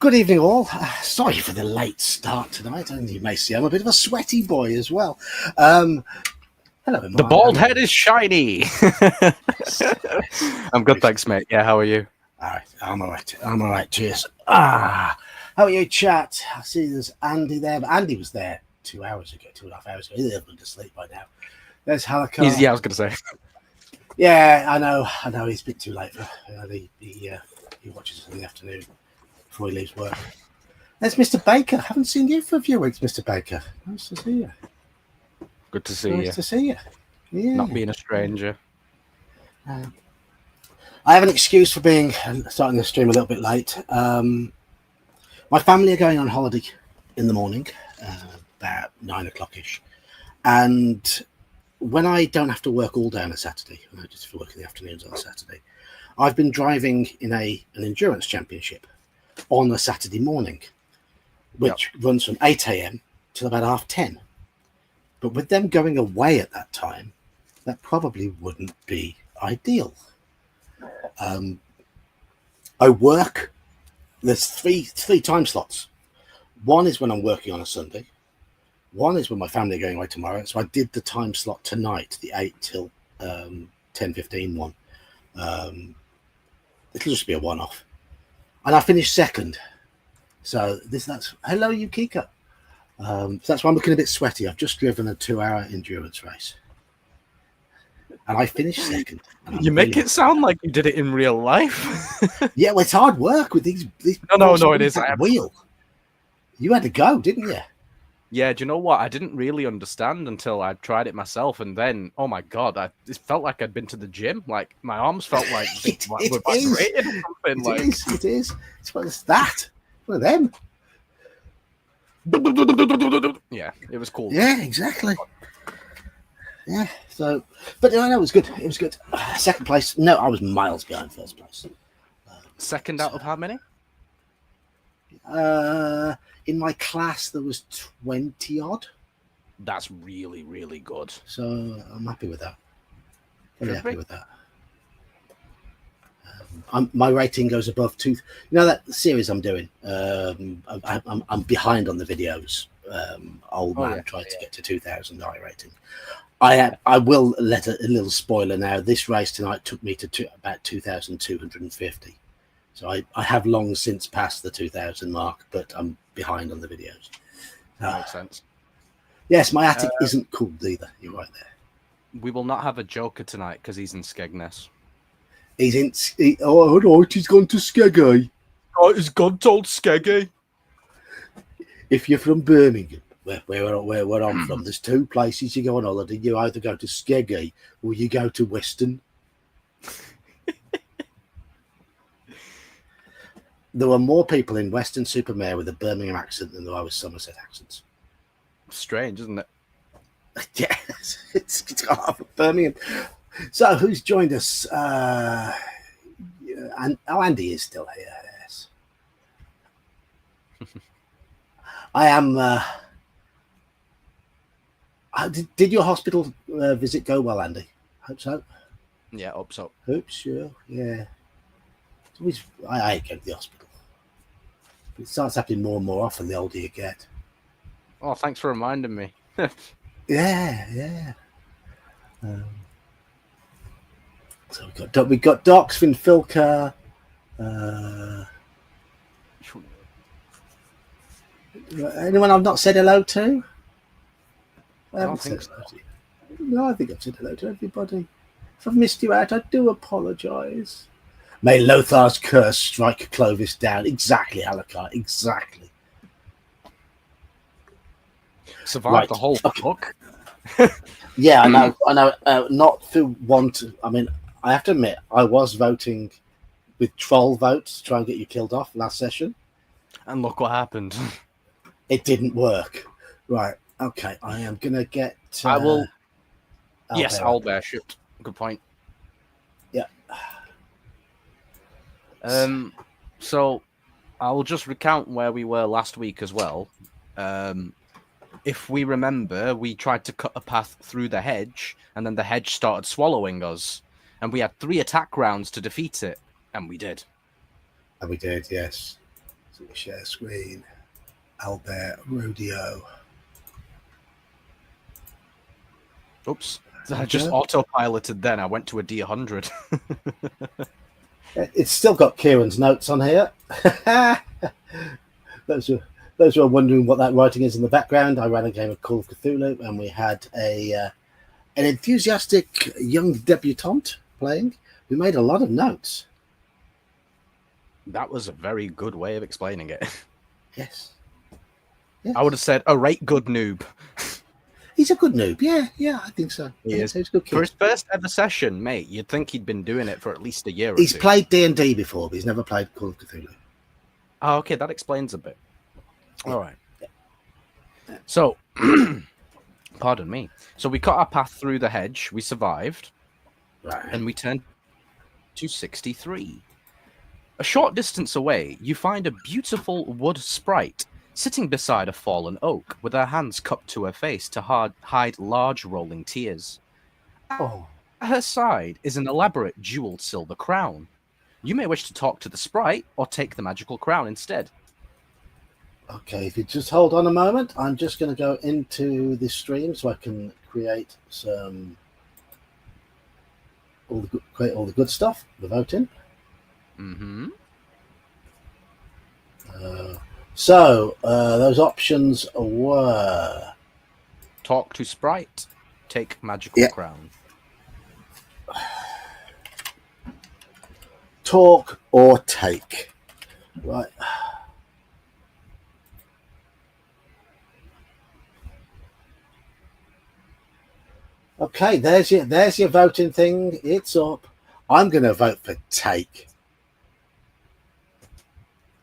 Good evening, all. Sorry for the late start tonight, and you may see I'm a bit of a sweaty boy as well. Hello, Mark. The bald head is shiny. I'm good, thanks, mate. Yeah, how are you? All right, I'm all right. Cheers. How are you, chat? I see there's Andy there, but Andy was there 2 hours ago, 2.5 hours ago. He's been to sleep by now. There's Halakar. Yeah, I was going to say. Yeah, I know. He's a bit too late for he watches us in the afternoon before he leaves work. There's Mr. Baker. Haven't seen you for a few weeks, Mr. Baker. Nice to see you. Good to see you. Nice to see you. Yeah. Not being a stranger. I have an excuse for starting the stream a little bit late. My family are going on holiday in the morning, about 9 o'clock-ish. And when I don't have to work all day on a Saturday, I just work in the afternoons on a Saturday, I've been driving in an endurance championship on a Saturday morning, which runs from 8 a.m. till about 10:30. But with them going away at that time, that probably wouldn't be ideal. I work, there's three time slots. One is when I'm working on a Sunday. One is when my family are going away tomorrow. So I did the time slot tonight, the 8 till 10:15 one. It'll just be a one-off. And I finished second. So that's hello, Yukika. So that's why I'm looking a bit sweaty. I've just driven a 2-hour endurance race. And I finished second. You make it sound like you did it in real life. Yeah, well, it's hard work with these No, it is. Wheel. You had to go, didn't you? Yeah, do you know what? I didn't really understand until I tried it myself, and then, oh my god, it felt like I'd been to the gym. Like my arms felt like it were vibrated or something. It is. It's what is that? One of them. Yeah, it was cool. Yeah, exactly. Yeah. So, but no, it was good. It was good. Second place. No, I was miles behind first place. Second out of how many? In my class, there was 20 odd. That's really, really good. So I'm happy with that. Very happy with that. My rating goes above 2. You know that series I'm doing. I'm behind on the videos. Old man tried to get to 2,000 rating. I will let a little spoiler now. This race tonight took me to about 2,250. So I have long since passed the 2,000 mark, but I'm behind on the videos. That makes sense. Yes, my attic isn't cooled either. You're right there. We will not have a Joker tonight because he's in Skegness. He's in. Oh, right, he's gone to Skeggy. Oh, he's gone to old Skeggy. If you're from Birmingham, where I'm from, there's 2 places you go on holiday. You either go to Skeggy or you go to Weston. There were more people in Weston-super-Mare with a Birmingham accent than there were with Somerset accents. Strange, isn't it? Yeah, it's half of Birmingham. So, who's joined us? Andy is still here. Yes, I am. Did your hospital visit go well, Andy? Hope so. Yeah, hope so. Hope so. Yeah. I hate going to the hospital. It starts happening more and more often the older you get. Oh, thanks for reminding me. Yeah. So we got Docs, Finn Filker. Anyone I've not said hello to? I don't think so. No, I think I've said hello to everybody. If I've missed you out, I do apologise. May Lothar's curse strike Clovis down. Exactly, Halakar. Exactly. Survived the whole book. Yeah, I know. Not through I mean, I have to admit, I was voting with troll votes to try and get you killed off last session. And look what happened. It didn't work. Right. Okay. I am going to get... I will... Yes, Owlbear. Shoot. Good point. Yeah. So I'll just recount where we were last week as well. If we remember, we tried to cut a path through the hedge, and then the hedge started swallowing us. And we had 3 attack rounds to defeat it, and we did. And we did, yes. So we share screen. Albert Rodeo. Oops. I just autopiloted then. I went to a D100. It's still got Kieran's notes on here. those who are wondering what that writing is in the background, I ran a game of Call of Cthulhu, and we had an enthusiastic young debutante playing who made a lot of notes. That was a very good way of explaining it. Yes. I would have said a right good noob. He's a good noob. Yeah, I think so. He is. He's a good kid. For his first ever session, mate, you'd think he'd been doing it for at least a year or He's two. played D&D before, but he's never played Call of Cthulhu. Oh, okay, that explains a bit. All right. So, pardon me. So we cut our path through the hedge. We survived. Right. And we turned to 63. A short distance away, you find a beautiful wood sprite sitting beside a fallen oak with her hands cupped to her face to hide large rolling tears. Oh. At her side is an elaborate jeweled silver crown. You may wish to talk to the sprite or take the magical crown instead. Okay, if you just hold on a moment, I'm just going to go into this stream so I can create create all the good stuff, the voting. Mm-hmm. So those options were talk to sprite, take magical crown. Talk or take. Right. Okay, there's your voting thing. It's up. I'm going to vote for take.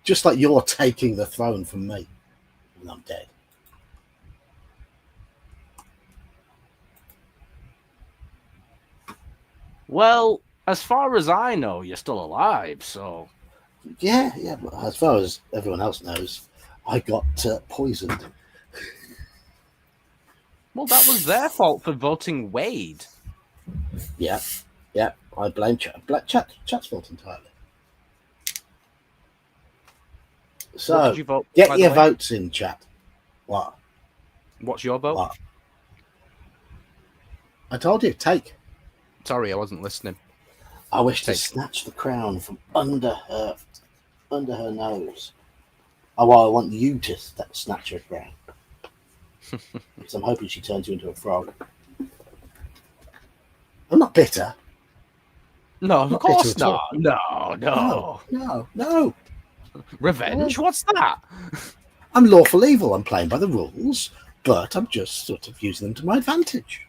Just like you're taking the throne from me when I'm dead. Well, as far as I know, you're still alive, so... Yeah, but as far as everyone else knows, I got poisoned. Well, that was their fault for voting Wade. Yeah, I blame chat's fault entirely. So, what did you vote, get your votes in, chat. What? What's your vote? What? I told you, take. Sorry, I wasn't listening. I wish to snatch the crown from under her nose. Oh, well, I want you to snatch her crown. Because I'm hoping she turns you into a frog. I'm not bitter. No, of course not. No. Revenge? What's that? I'm lawful evil. I'm playing by the rules, but I'm just sort of using them to my advantage.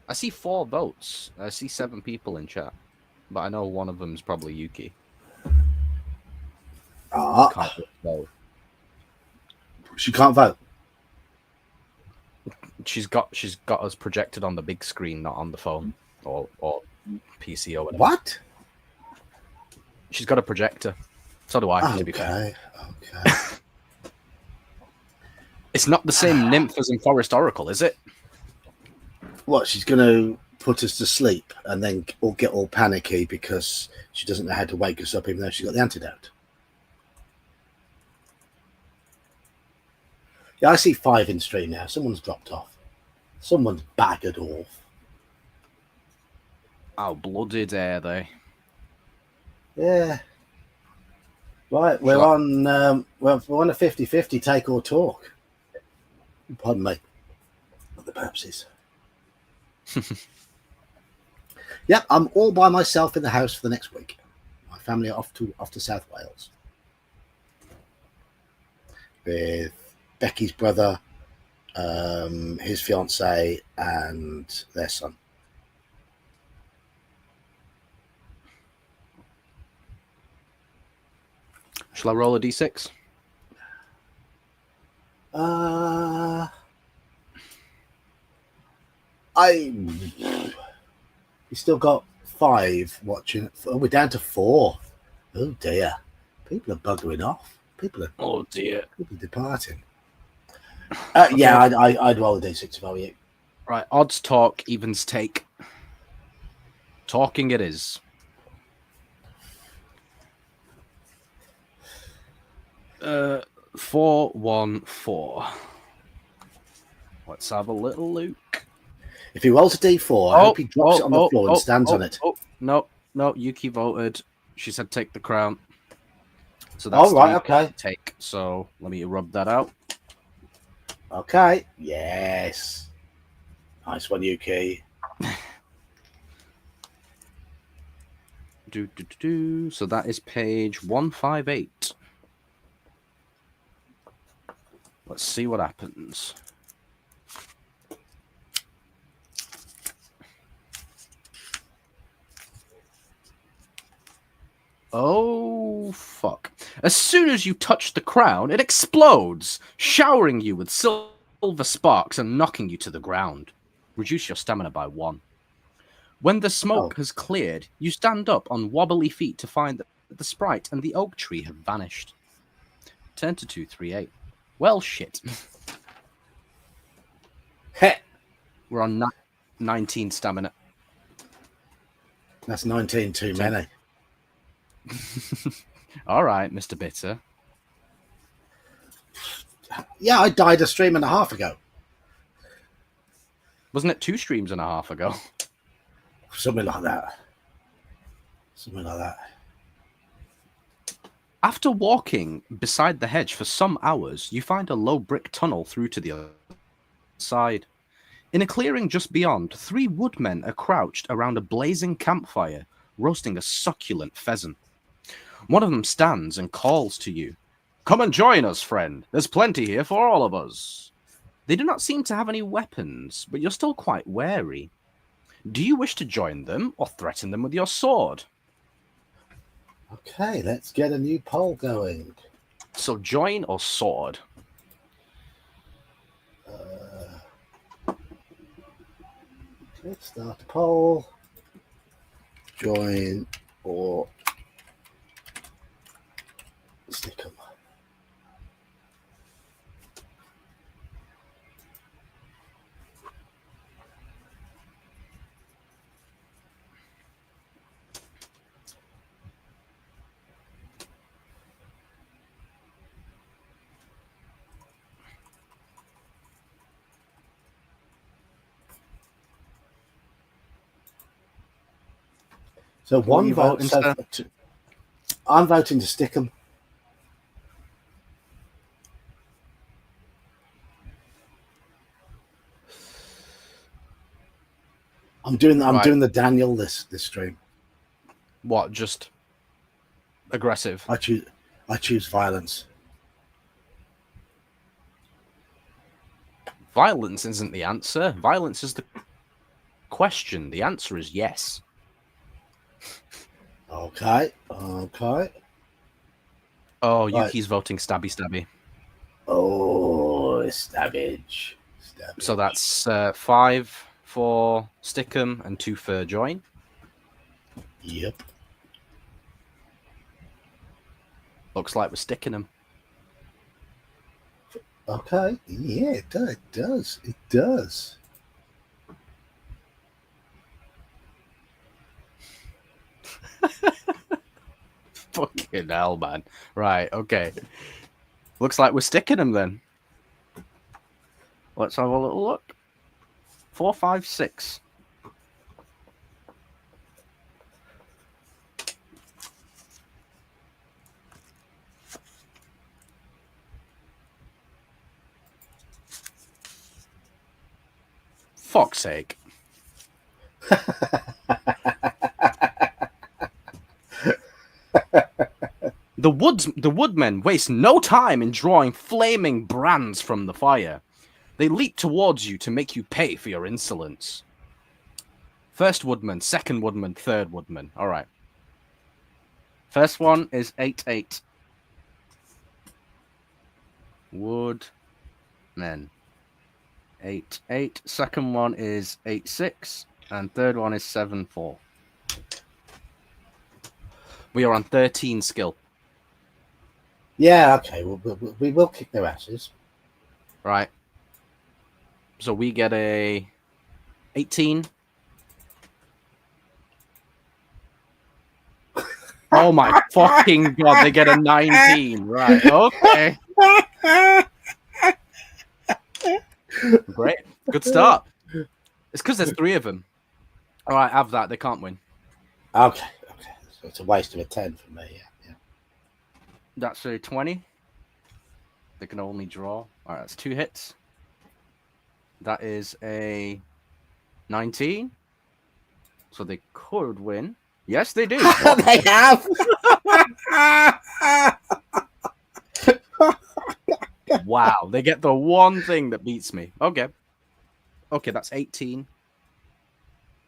I see 4 votes. I see 7 people in chat, but I know one of them is probably Yuki. Can't vote. She can't vote. She's got us projected on the big screen, not on the phone or PC or whatever. What? She's got a projector. So do I, to be fair. Okay. It's not the same nymph as in Forest Oracle, is it? What, she's going to put us to sleep and then get all panicky because she doesn't know how to wake us up even though she's got the antidote? Yeah, I see 5 in stream now. Someone's dropped off. Someone's baggered off. How bloody dare they? Yeah. Right, we're on a 50-50 take or talk. Pardon me. Not the purposes. Yep, I'm all by myself in the house for the next week. My family are off to South Wales with Becky's brother, his fiance, and their son. Shall I roll a d6? We still got 5 watching. Oh, we're down to 4. Oh dear, people are buggering off. People are departing. Yeah, I'd roll a d6 if I were you. Right, odds talk, evens take. Talking it is. 414. Let's have a little look. If he rolls a d4, I hope he drops it on the floor and stands on it. No, Yuki voted. She said take the crown. So that's okay. Take. So let me rub that out. Okay. Yes. Nice one, Yuki. So that is page 158. Let's see what happens. Oh, fuck. As soon as you touch the crown, it explodes, showering you with silver sparks and knocking you to the ground. Reduce your stamina by 1. When the smoke has cleared, you stand up on wobbly feet to find that the sprite and the oak tree have vanished. Turn to 238. Well, shit. We're on 19 stamina. That's 19 too many. All right, Mr. Bitter. Yeah, I died a stream and a half ago. Wasn't it 2 streams and a half ago? Something like that. After walking beside the hedge for some hours, you find a low brick tunnel through to the other side. In a clearing just beyond, 3 woodmen are crouched around a blazing campfire, roasting a succulent pheasant. One of them stands and calls to you. Come and join us, friend. There's plenty here for all of us. They do not seem to have any weapons, but you're still quite wary. Do you wish to join them or threaten them with your sword? Okay, let's get a new poll going. So join or sword? Let's start a poll. Join or stick 'em. So one vote. I'm voting to stick 'em. I'm doing the Daniel this stream. What? Just aggressive? I choose violence. Violence isn't the answer. Violence is the question. The answer is yes. Okay. Oh, Right. Yuki's voting stabby. Oh, stabbage. So that's 5 for Stickum and 2 for join. Yep. Looks like we're sticking them. Okay. Yeah, it does. It does. Fucking hell, man. Right, okay. Looks like we're sticking them then. Let's have a little look. 4, 5, 6. Fuck's sake. The woodmen waste no time in drawing flaming brands from the fire. They leap towards you to make you pay for your insolence. First woodman, second woodman, third woodman. All right. First one is 8-8. Woodmen. 8-8. Second one is 8-6. And third one is 7-4. We are on 13 skill. Yeah, okay. We will kick their asses. Right. So we get a 18. Oh my fucking god, they get a 19. Right, okay. Great. Good start. It's because there's 3 of them. All right, have that. They can't win. Okay. So it's a waste of a 10 for me. Yeah. That's a 20. They can only draw. All right, that's 2 hits. That is a 19. So they could win. Yes, they do. They have. Wow, they get the one thing that beats me. Okay, that's 18.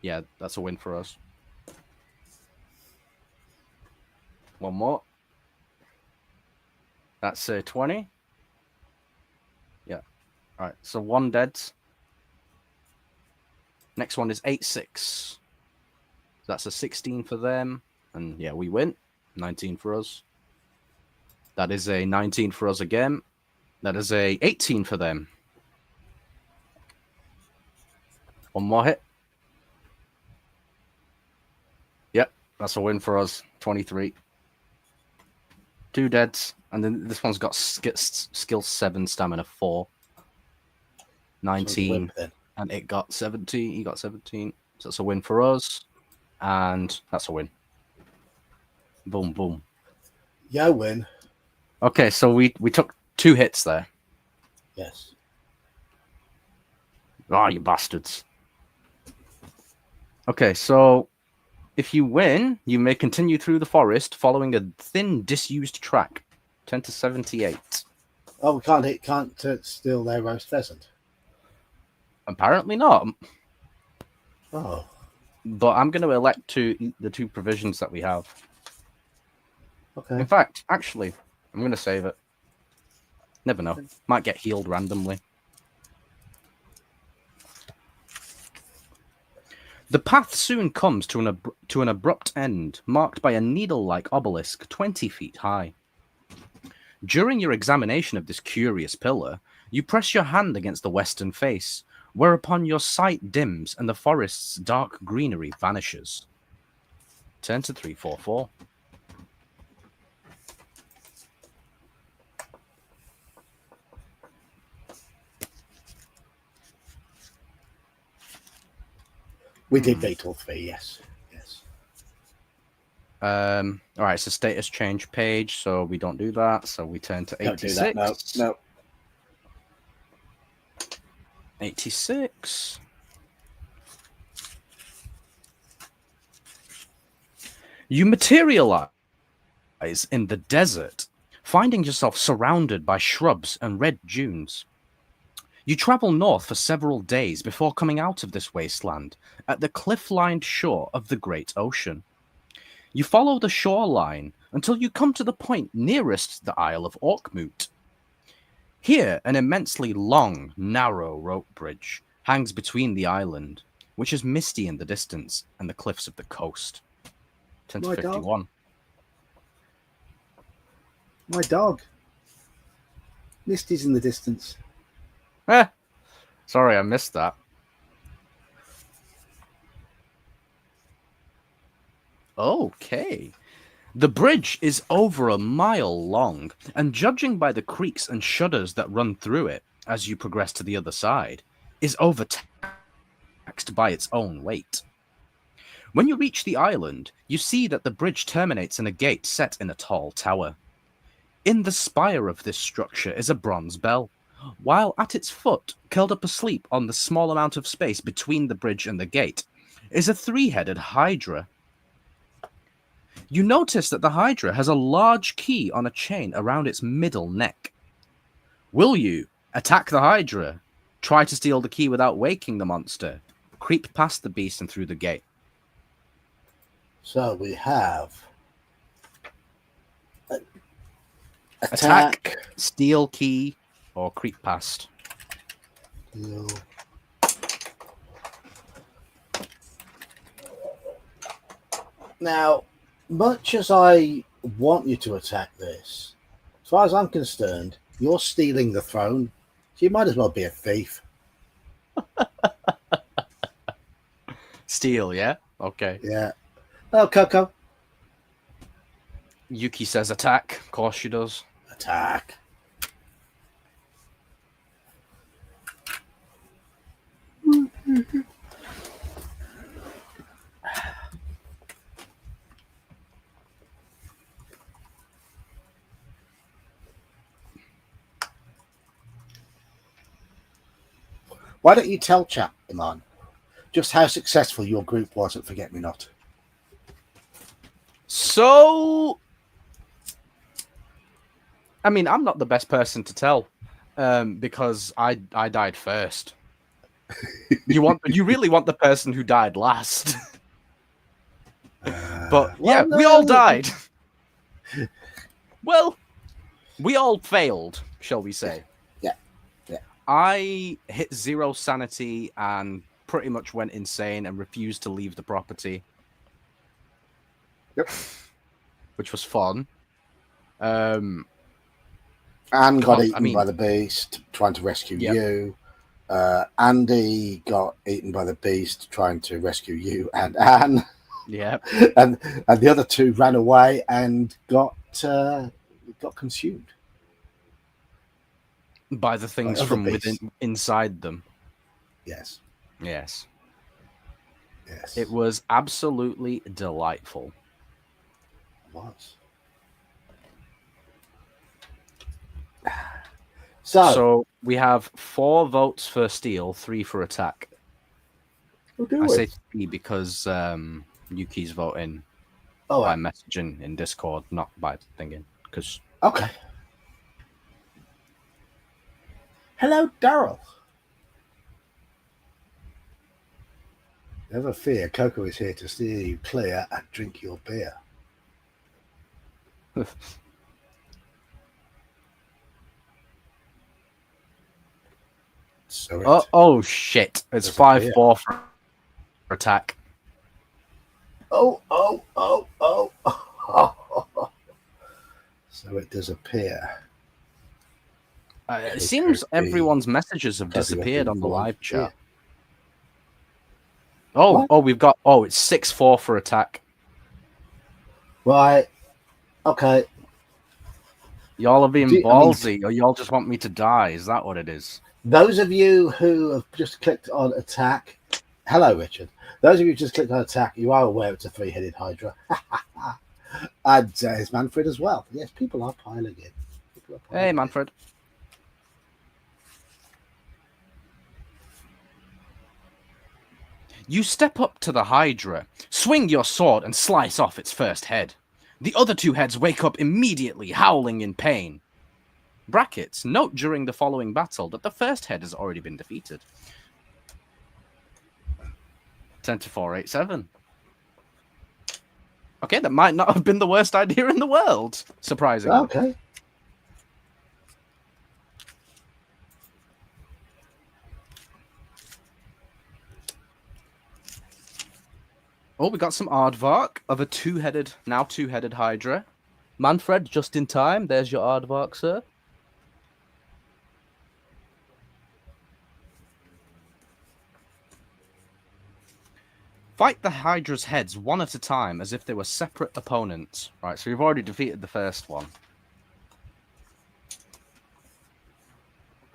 Yeah, that's a win for us. One more. That's a 20. Yeah. All right, so 1 dead. Next one is 8-6. That's a 16 for them. And yeah, we win. 19 for us. That is a 19 for us again. That is a 18 for them. One more hit. Yep, that's a win for us. 23. 2 deads. And then this one's got skill 7, stamina 4. 19. And it got 17. He got 17. So that's a win for us. And that's a win. Boom, boom. Yeah, win. Okay, so we took 2 hits there. Yes. Ah, you bastards. Okay, so if you win, you may continue through the forest following a thin, disused track. 10 to 78. Oh, we can't steal their roast pheasant. Apparently not. Oh. But I'm going to elect to eat the 2 provisions that we have. Okay. In fact, actually, I'm going to save it. Never know. Might get healed randomly. The path soon comes to an abrupt end, marked by a needle-like obelisk 20 feet high. During your examination of this curious pillar, you press your hand against the western face, whereupon your sight dims and the forest's dark greenery vanishes. Turn to 344. We did beat all 3, yes. All right, it's a status change page, so we don't do that. So we turn to 86. Don't do that. No. 86. You materialize in the desert, finding yourself surrounded by shrubs and red dunes. You travel north for several days before coming out of this wasteland at the cliff-lined shore of the Great Ocean. You follow the shoreline until you come to the point nearest the Isle of Orkmoot. Here, an immensely long, narrow rope bridge hangs between the island, which is misty in the distance, and the cliffs of the coast. 10 to 51. My dog. Misty's in the distance. Sorry, I missed that. Okay. The bridge is over a mile long, and judging by the creaks and shudders that run through it as you progress to the other side, is overtaxed by its own weight. When you reach the island, you see that the bridge terminates in a gate set in a tall tower. In the spire of this structure is a bronze bell, while at its foot, curled up asleep on the small amount of space between the bridge and the gate, is a 3-headed hydra. You notice that the hydra has a large key on a chain around its middle neck. Will you attack the hydra, try to steal the key without waking the monster, creep past the beast and through the gate? So we have attack, steal key, or creep past. No. Now, much as I want you to attack this, as far as I'm concerned, you're stealing the throne. So you might as well be a thief. Steal, yeah? Okay. Yeah. Oh, Coco. Yuki says attack. Of course she does. Attack. Why don't you tell chat, Iman, just how successful your group was at Forget Me Not? So, I mean, I'm not the best person to tell, because I died first. You really want the person who died last. But yeah, we all died. Well, we all failed, shall we say. Yeah. I hit 0 sanity and pretty much went insane and refused to leave the property. Yep. Which was fun. Anne got I eaten mean- by the beast trying to rescue Yep. you. Andy got eaten by the beast trying to rescue you and Anne. Yeah. and the other two ran away and got consumed. By the things By other from beasts. inside them. Yes. Yes. Yes. It was absolutely delightful. It was. So we have 4 votes for steal, 3 for attack. I say 3 because Yuki's voting by messaging in Discord, not by thinking. Because okay. Hello, Daryl. Never fear, Coco is here to steer you clear and drink your beer. So oh shit! It's 5-4 for attack. Oh. So it does appear. It seems everyone's messages have disappeared on the live chat. Oh, we've got. Oh, it's 6-4 for attack. Right. Okay. Y'all are being ballsy, or y'all just want me to die? Is that what it is? Those of you who have just clicked on attack, hello, Richard. Those of you who just clicked on attack, you are aware it's a 3-headed Hydra. And it's Manfred as well. Yes, people are piling in. Hey, Manfred. You step up to the Hydra, swing your sword, and slice off its first head. The other 2 heads wake up immediately, howling in pain. Brackets, note during the following battle that the first head has already been defeated. 10-4-8-7. Okay, that might not have been the worst idea in the world, surprisingly. Okay. Oh, we got some aardvark of a 2-headed, now 2-headed Hydra. Manfred, just in time. There's your aardvark, sir. Fight the Hydra's heads one at a time as if they were separate opponents. Right, so we've already defeated the first one.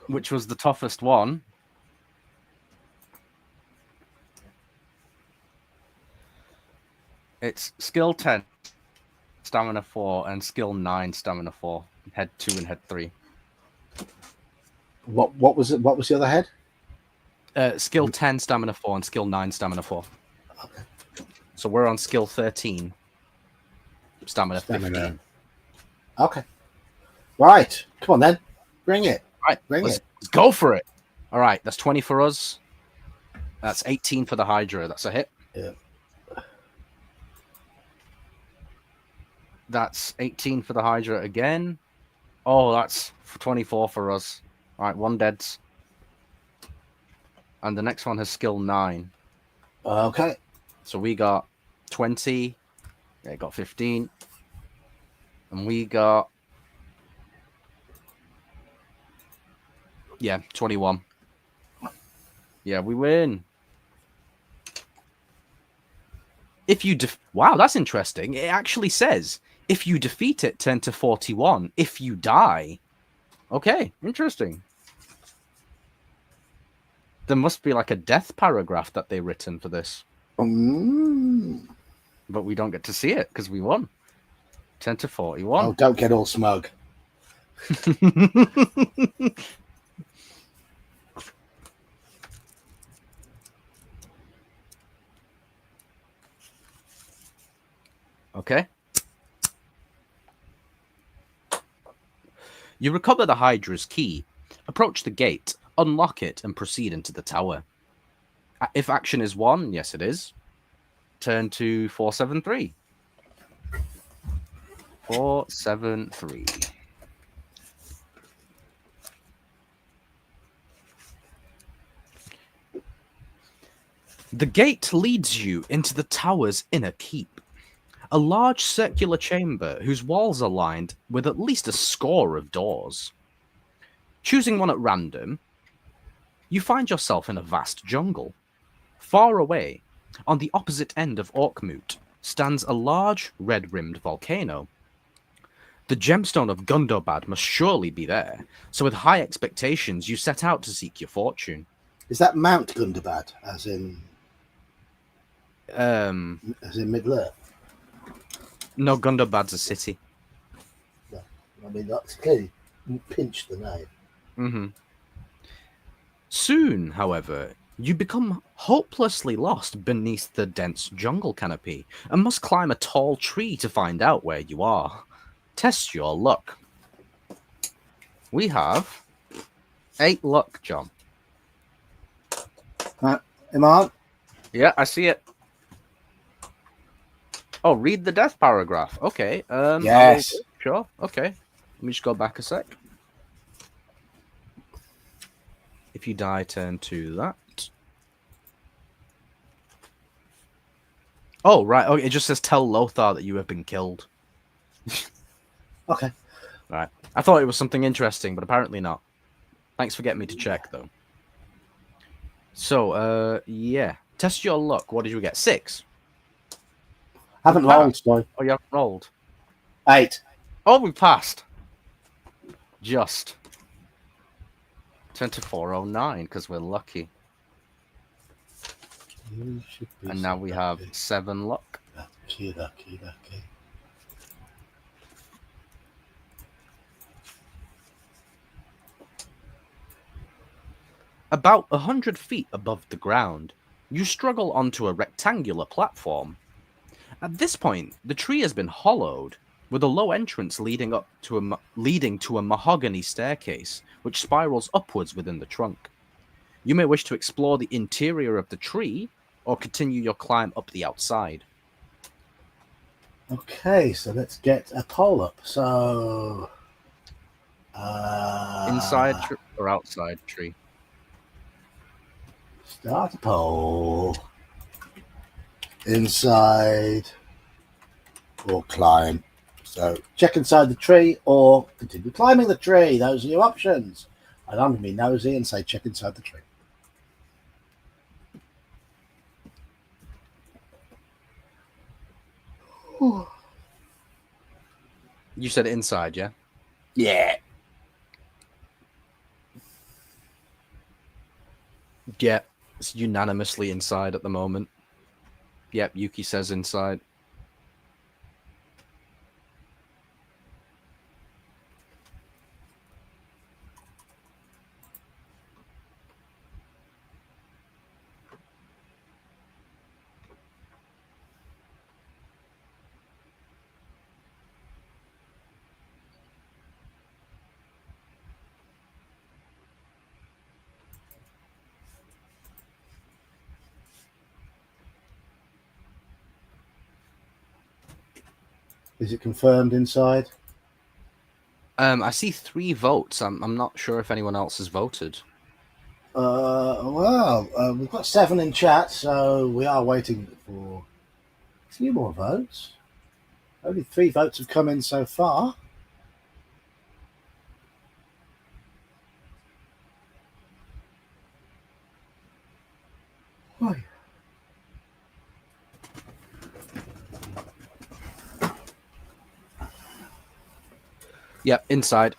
Which was the toughest one. It's skill 10, stamina 4, and skill 9, stamina 4. Head 2 and head 3. What was it? What was the other head? Skill 10, stamina 4, and skill 9, stamina 4. Okay. So we're on skill 13. Stamina 15. Okay. Right. Come on then. Bring it. Right. Let's go for it. All right. That's 20 for us. That's 18 for the Hydra. That's a hit. Yeah. That's 18 for the Hydra again. Oh, that's 24 for us. All right. 1 dead. And the next one has skill 9. Okay. So we got 20. They got 15. And we got... Yeah, 21. Yeah, we win. If you... Wow, that's interesting. It actually says, If you defeat it, turn to 41. If you die... Okay, interesting. There must be like a death paragraph that they've written for this. But we don't get to see it because we won. 10 to 41. Oh, don't get all smug. Okay. You recover the Hydra's key, approach the gate, unlock it, and proceed into the tower. If action is 1, yes it is. Turn to 473. 473. The gate leads you into the tower's inner keep. A large circular chamber whose walls are lined with at least a score of doors. Choosing one at random, you find yourself in a vast jungle. Far away, on the opposite end of Orkmut, stands a large red-rimmed volcano. The gemstone of Gundobad must surely be there, so with high expectations you set out to seek your fortune. Is that Mount Gundabad, as in Middle-earth? No, Gundobad's a city. No, I mean, that's clearly pinched the name. Mm-hmm. Soon, however, you become hopelessly lost beneath the dense jungle canopy and must climb a tall tree to find out where you are. Test your luck. We have 8 luck, John. Am I on? Yeah, I see it. Oh, read the death paragraph. Okay. Yes. Sure. Okay. Let me just go back a sec. If you die, turn to that. Oh, right. Oh, it just says tell Lothar that you have been killed. Okay. Right. I thought it was something interesting, but apparently not. Thanks for getting me to check, though. So, yeah. Test your luck. What did you get? 6. Haven't rolled, boy. Oh, you haven't rolled. 8. Oh, we passed. Just. Turn to 409 because we're lucky. And now we have 7 luck. Lucky. About 100 feet above the ground, you struggle onto a rectangular platform. At this point, the tree has been hollowed, with a low entrance leading to a mahogany staircase, which spirals upwards within the trunk. You may wish to explore the interior of the tree, or continue your climb up the outside. Okay, so let's get a poll up. So, Inside or outside tree? Start a poll. Inside or climb. So check inside the tree or continue climbing the tree. Those are your options. And I'm going to be nosy and say check inside the tree. You said inside, yeah? Yeah. Yeah, it's unanimously inside at the moment. Yep, Yuki says inside. Is it confirmed inside? I see 3 votes. I'm not sure if anyone else has voted. We've got 7 in chat, so we are waiting for a few more votes. Only 3 votes have come in so far. Why? Yep, inside.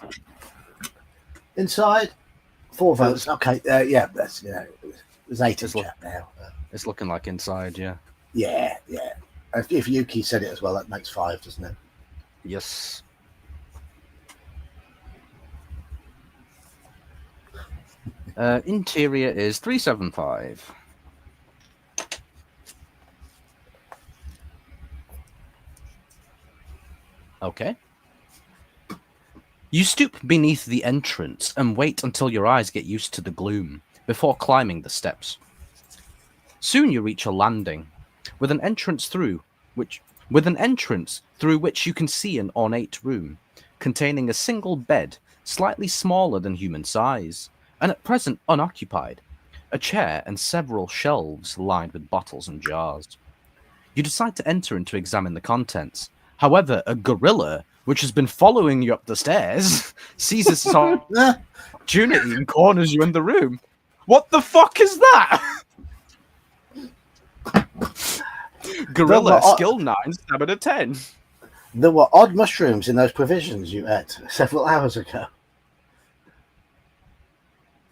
Inside, 4 votes. Okay, yeah, that's there's 8 in It's chat now. It's looking like inside, yeah. Yeah. If Yuki said it as well, that makes 5, doesn't it? Yes. Interior is 375. Okay. You stoop beneath the entrance and wait until your eyes get used to the gloom before climbing the steps. Soon you reach a landing with an entrance through which you can see an ornate room containing a single bed slightly smaller than human size and at present unoccupied, a chair and several shelves lined with bottles and jars. You decide to enter and to examine the contents. However, a gorilla, which has been following you up the stairs, sees this opportunity and corners you in the room. What the fuck is that? Gorilla, skill 9, stamina 10. There were odd mushrooms in those provisions you ate several hours ago.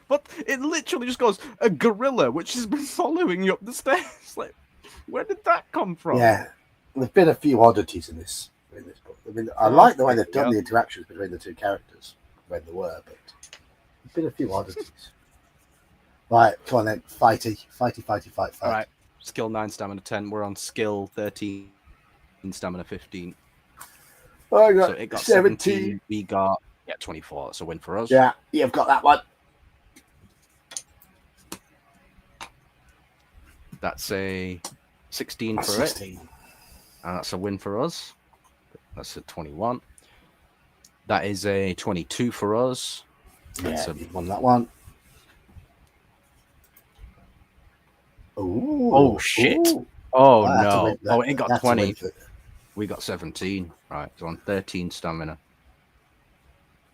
But it literally just goes, a gorilla, which has been following you up the stairs. Like, where did that come from? Yeah, there's been a few oddities in this book. I mean, I like the way they've done the interactions between the two characters, when there were, but there's been a few oddities. Right, come on then, fight. All right, skill 9, stamina 10. We're on skill 13, stamina 15. I got so it got 17. We got 24. That's a win for us. Yeah, you've got that one. That's a 16 for 16. it. And that's a win for us. That's a 21. That is a 22 for us. Yeah, you won that one. Ooh. Oh, shit. Ooh. Oh, no. It got 20. For... We got 17. Right, so on 13 stamina.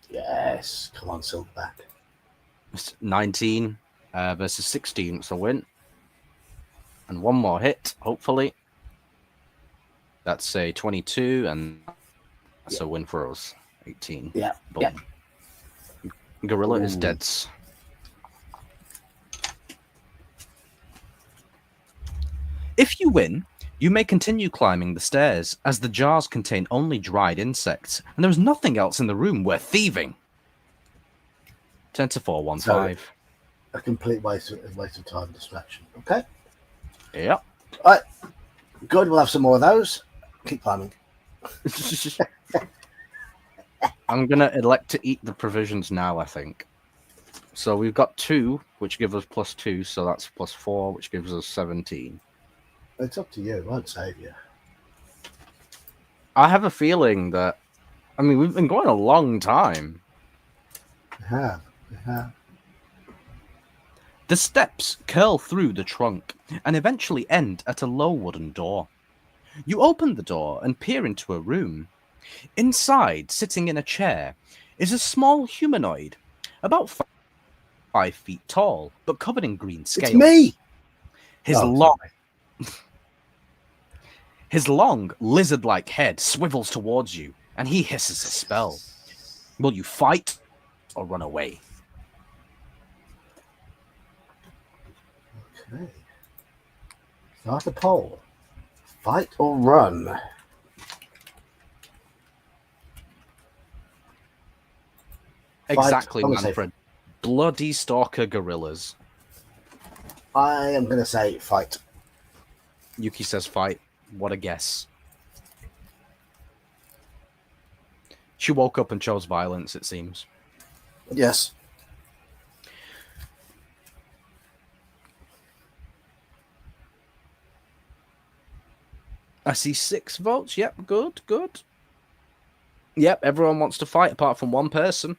Yes. Come on, Silverback. 19 versus 16. It's a win. And one more hit, hopefully. That's a 22, and that's a win for us. 18. Yeah. Boom. Yeah. Gorilla is dead. If you win, you may continue climbing the stairs, as the jars contain only dried insects, and there is nothing else in the room worth thieving. 10 to 4, 1, 5. A complete waste of time and distraction. Okay. Yep. All right. Good. We'll have some more of those. Keep climbing. I'm going to elect to eat the provisions now, I think. So we've got 2, which give us +2, so that's +4, which gives us 17. It's up to you. It won't save you. I have a feeling that... I mean, we've been going a long time. We have. The steps curl through the trunk and eventually end at a low wooden door. You open the door and peer into a room. Inside, sitting in a chair, is a small humanoid, about 5 feet tall, but covered in green scales. It's me! His long, lizard-like head swivels towards you, and he hisses a spell. Will you fight or run away? Okay. Start a poll. Fight or run? Exactly, Manfred. Bloody stalker gorillas. I am going to say fight. Yuki says fight. What a guess. She woke up and chose violence, it seems. Yes. I see 6 votes. Yep, good. Yep, everyone wants to fight apart from one person.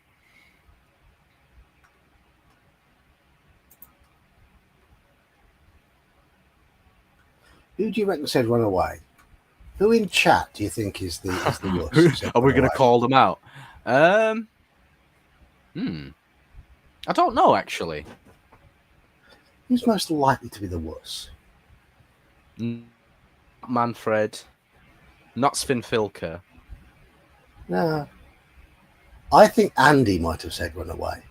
Who do you reckon said run away? Who in chat do you think is the worst? Are we going to call them out? I don't know, actually. Who's most likely to be the worst? Manfred. Not Sven Filker. No. I think Andy might have said run away.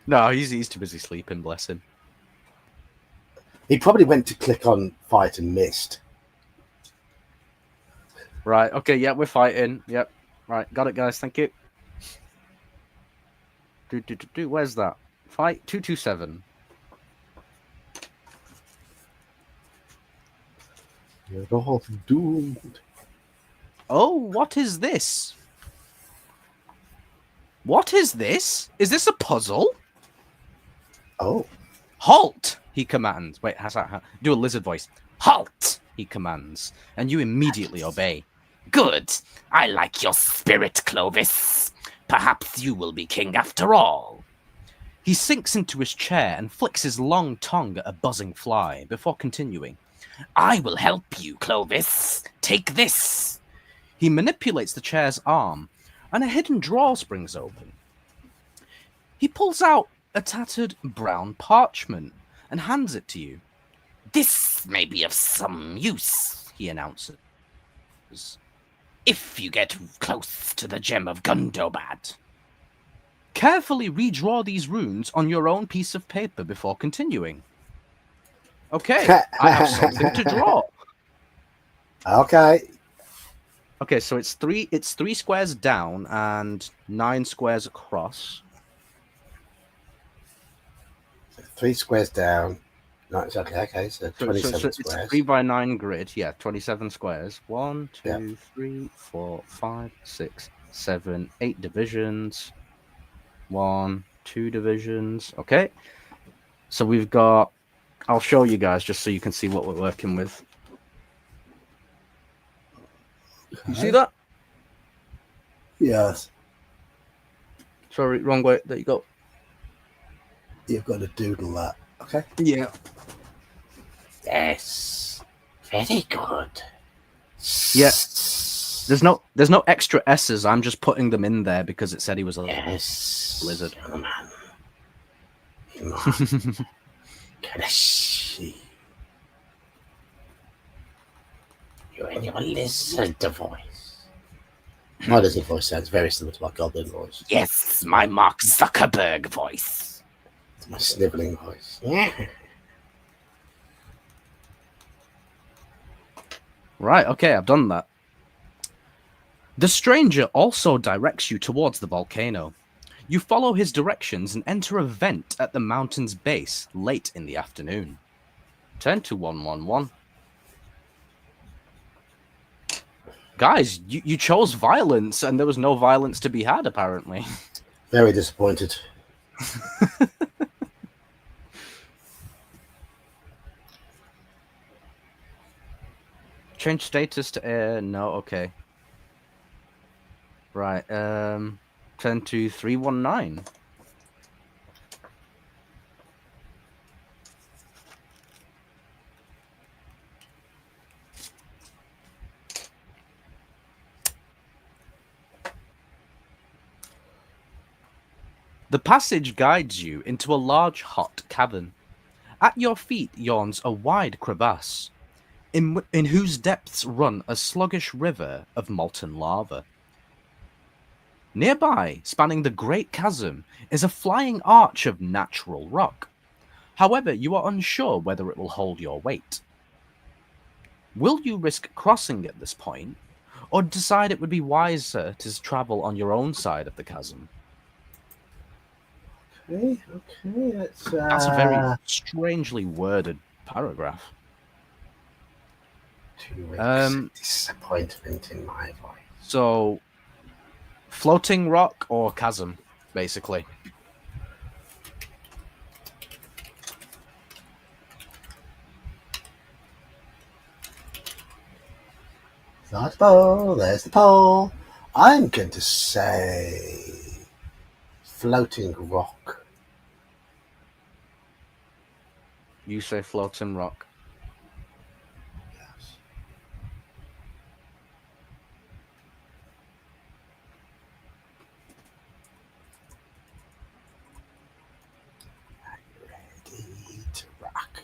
No, he's too busy sleeping, bless him. He probably went to click on fight and missed. Right, okay, yeah, we're fighting. Yep. Right, got it, guys, thank you. Where's that? Fight 227. You're all doomed. Oh, what is this? What is this? Is this a puzzle? Oh. Halt! He commands. Wait, do a lizard voice. Halt! He commands, and you immediately obey. Good. I like your spirit, Clovis. Perhaps you will be king after all. He sinks into his chair and flicks his long tongue at a buzzing fly before continuing. I will help you, Clovis. Take this. He manipulates the chair's arm, and a hidden drawer springs open. He pulls out a tattered brown parchment and hands it to you. This may be of some use, he announces, if you get close to the gem of Gundobad. Carefully redraw these runes on your own piece of paper before continuing. Okay, I have something to draw. Okay. Okay, so it's three squares down and 9 squares across. 3 squares down. No, exactly. Okay, so 27 so squares. It's a 3 by 9 grid. Yeah, 27 squares. 1, 2, Yeah. 3, 4, 5, 6, 7, 8 divisions. 1, 2 divisions. Okay. So we've got. I'll show you guys just so you can see what we're working with. Okay. You see that? Yes. Sorry, wrong way. There you go. You've got to doodle that. Okay. Yeah. Yes. Very good. Yeah. There's no extra S's. I'm just putting them in there because it said he was a lizard. Young man. Can I see? You're in your lizard voice. My lizard voice sounds very similar to my goblin voice. Yes, my Mark Zuckerberg voice. It's my sniveling voice. Right, okay, I've done that. The stranger also directs you towards the volcano. You follow his directions and enter a vent at the mountain's base late in the afternoon. Turn to 111. Guys, you chose violence and there was no violence to be had, apparently. Very disappointed. Change status to air. No, okay. Right, turn to 319. The passage guides you into a large hot cavern. At your feet yawns a wide crevasse, in whose depths run a sluggish river of molten lava. Nearby, spanning the great chasm, is a flying arch of natural rock. However, you are unsure whether it will hold your weight. Will you risk crossing at this point, or decide it would be wiser to travel on your own side of the chasm? Okay. That's a very strangely worded paragraph. Disappointment in my voice. So, floating rock or chasm, basically. There's the pole. There's the pole. I'm going to say floating rock. You say floating rock. Yes. Ready to rock.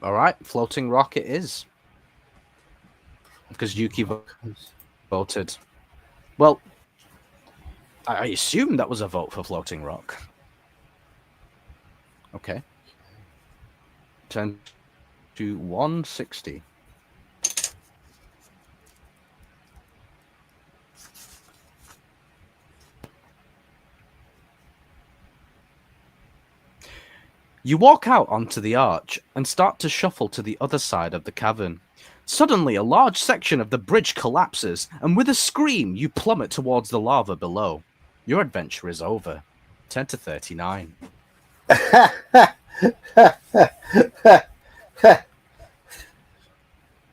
All right, floating rock it is. Because Yuki voted. Well, I assume that was a vote for floating rock. Okay. Turn to 160. You walk out onto the arch and start to shuffle to the other side of the cavern. Suddenly, a large section of the bridge collapses, and with a scream, you plummet towards the lava below. Your adventure is over. Turn to 39.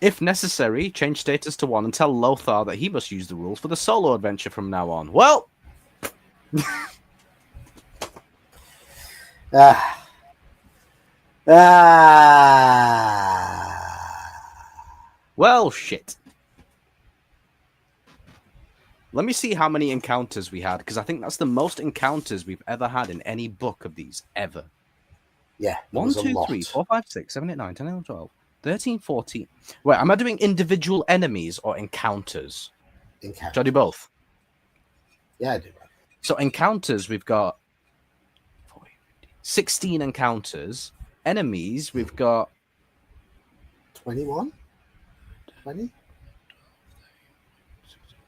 If necessary, change status to 1 and tell Lothar that he must use the rules for the solo adventure from now on. Well... Well, shit. Let me see how many encounters we had, because I think that's the most encounters we've ever had in any book of these, ever. Yeah. 1, 2, 3, 4, 5, 6, 7, 8, 9, 10, 11, 12, 13, 14. Wait, am I doing individual enemies or encounters? Encounters. Should I do both? Yeah, I do. So encounters, we've got 16 encounters. Enemies, we've got 21? 20?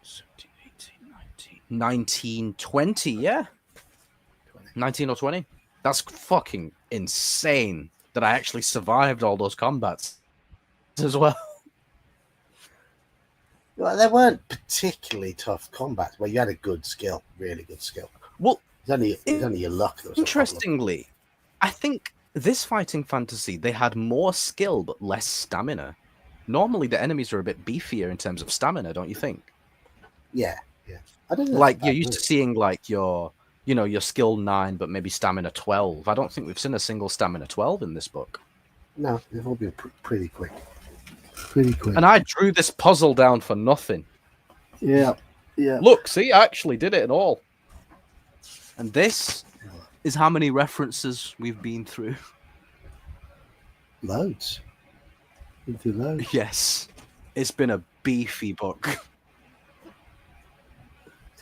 17, 18, 19, 20, yeah. 20. 19 or 20. That's fucking insane that I actually survived all those combats as well. Well, they weren't particularly tough combats, but you had a good skill, really good skill. Well, It's only your luck that was interestingly, I think this fighting fantasy, they had more skill but less stamina. Normally, the enemies are a bit beefier in terms of stamina, don't you think? Yeah. I don't know. Like, you're used to seeing, like, your skill 9, but maybe stamina 12. I don't think we've seen a single stamina 12 in this book. No, they've all been pretty quick. Pretty quick. And I drew this puzzle down for nothing. Yeah. Look, see, I actually did it at all. And this is how many references we've been through. Loads. Been through loads. Yes. It's been a beefy book.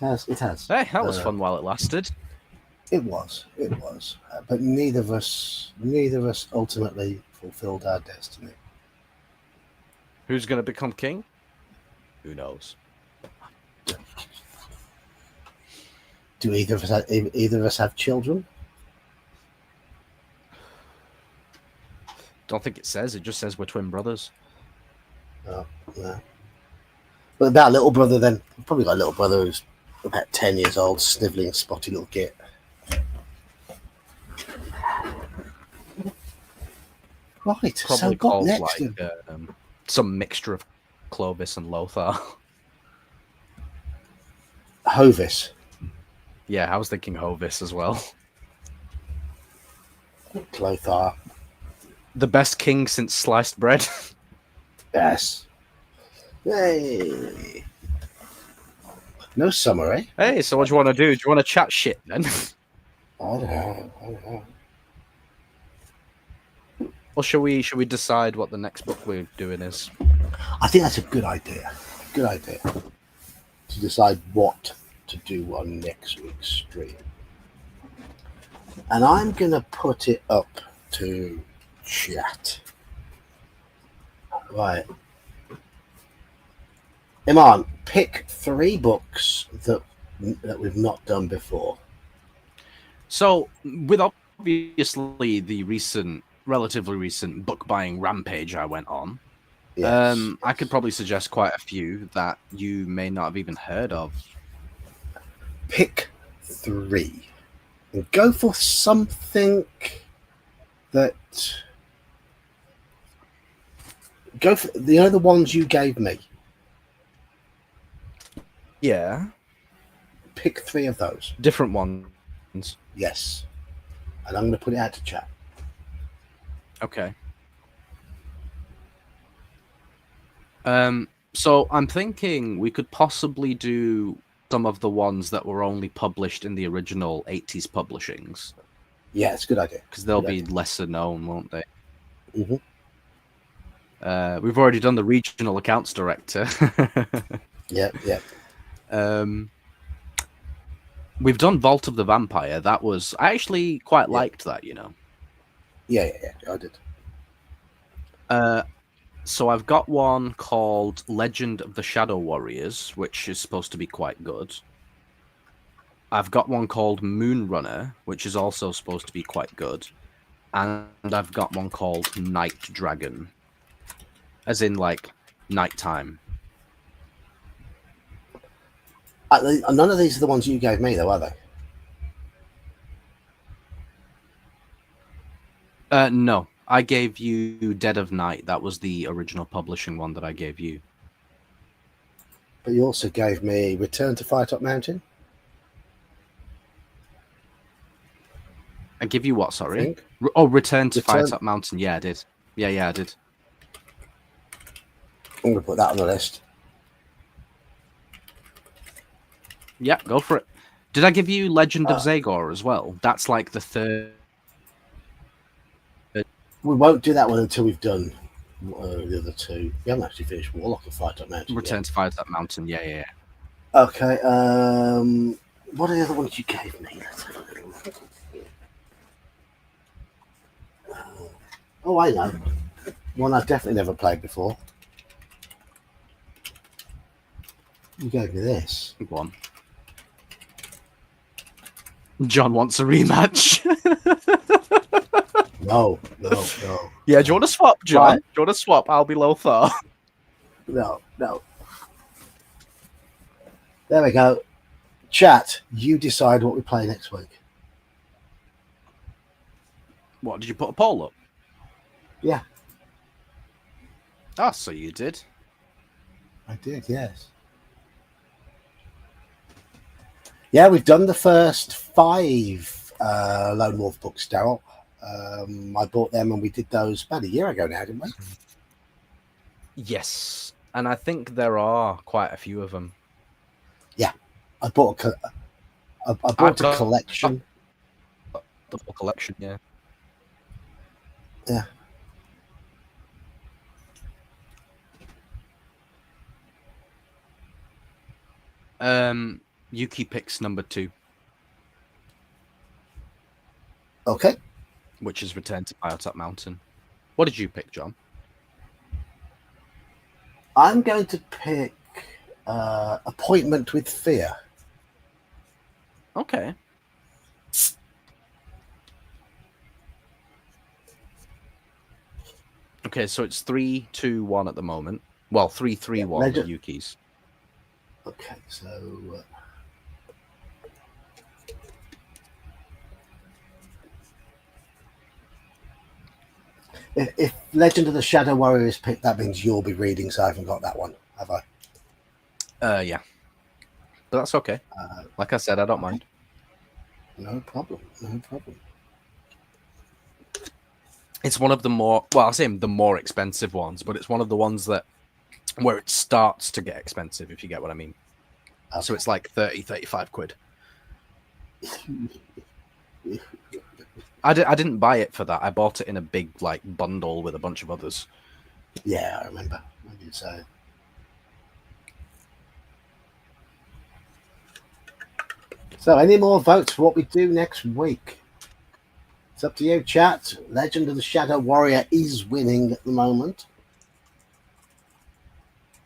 It has. Hey, that was fun while it lasted. It was. But neither of us ultimately fulfilled our destiny. Who's going to become king? Who knows? Do either of us have children? Don't think it says. It just says we're twin brothers. No. But about a little brother then. We've probably got a little brother who's about 10 years old, snivelling, spotty little git. Right, Probably so got called next. like some mixture of Clovis and Lothar. Hovis. Yeah, I was thinking Hovis as well. Lothar. The best king since sliced bread. Yes. Hey. No summary. Hey, so what do you want to do? Do you want to chat shit then? I don't know. Or should we decide what the next book we're doing is? I think that's a good idea. Good idea. To decide what to do on next week's stream. And I'm going to put it up to chat. Right. Iman, pick 3 books that we've not done before. So, with obviously the relatively recent book buying rampage I went on, Yes. I could probably suggest quite a few that you may not have even heard of. Pick 3. And go for something that... Go for the ones you gave me. Yeah. Pick 3 of those. Different ones. Yes. And I'm going to put it out to chat. Okay. So I'm thinking we could possibly do some of the ones that were only published in the original 80s publishings. Yeah, it's a good idea. Because they'll be lesser known, won't they? Mm-hmm. We've already done the regional accounts director. Yep. We've done Vault of the Vampire. That was I actually quite liked that, you know. Yeah, I did. So I've got one called Legend of the Shadow Warriors, which is supposed to be quite good. I've got one called Moonrunner, which is also supposed to be quite good. And I've got one called Night Dragon, as in like nighttime. None of these are the ones you gave me, though, are they? No, I gave you Dead of Night. That was the original publishing one that I gave you. But you also gave me Return to Firetop Mountain. I give you what? Sorry. Oh, Return to Firetop Mountain. Yeah, I did. Yeah, I did. I'm going to put that on the list. Yeah, go for it. Did I give you Legend of Zagor as well? That's like the third. We won't do that one until we've done the other two. We haven't actually finished Warlock of Firetop Mountain. Return to Firetop Mountain. Yeah. Okay. What are the other ones you gave me? Let's have a little look. Oh, I know. One I've definitely never played before. You gave me this. Go on. John wants a rematch. No. Yeah, do you want to swap, John? Right. Do you want to swap? I'll be Lothar. No. There we go. Chat, you decide what we play next week. What, did you put a poll up? Yeah. Ah, so you did. I did, yes. Yeah, we've done the first 5 Lone Wolf books, Daryl. I bought them and we did those about a year ago now, didn't we? Yes, and I think there are quite a few of them. Yeah, I bought a collection. The whole collection, yeah. Yeah. Yuki picks number 2. Okay. Which is Return to Firetop Mountain. What did you pick, John? I'm going to pick Appointment with Fear. Okay. Okay, so it's 3-2-1 at the moment. Well, 3-3-1 for Yuki's. Okay, so if Legend of the Shadow Warrior is picked, that means you'll be reading, so I haven't got that one, have I? Yeah. But that's okay. Like I said, I don't mind. No problem. It's one of the more, well, I'll say the more expensive ones, but it's one of the ones that where it starts to get expensive, if you get what I mean. Okay. So it's like 30-35 quid. I didn't buy it for that. I bought it in a big like bundle with a bunch of others. Yeah, I remember. I did say. So, any more votes for what we do next week? It's up to you, chat. Legend of the Shadow Warrior is winning at the moment.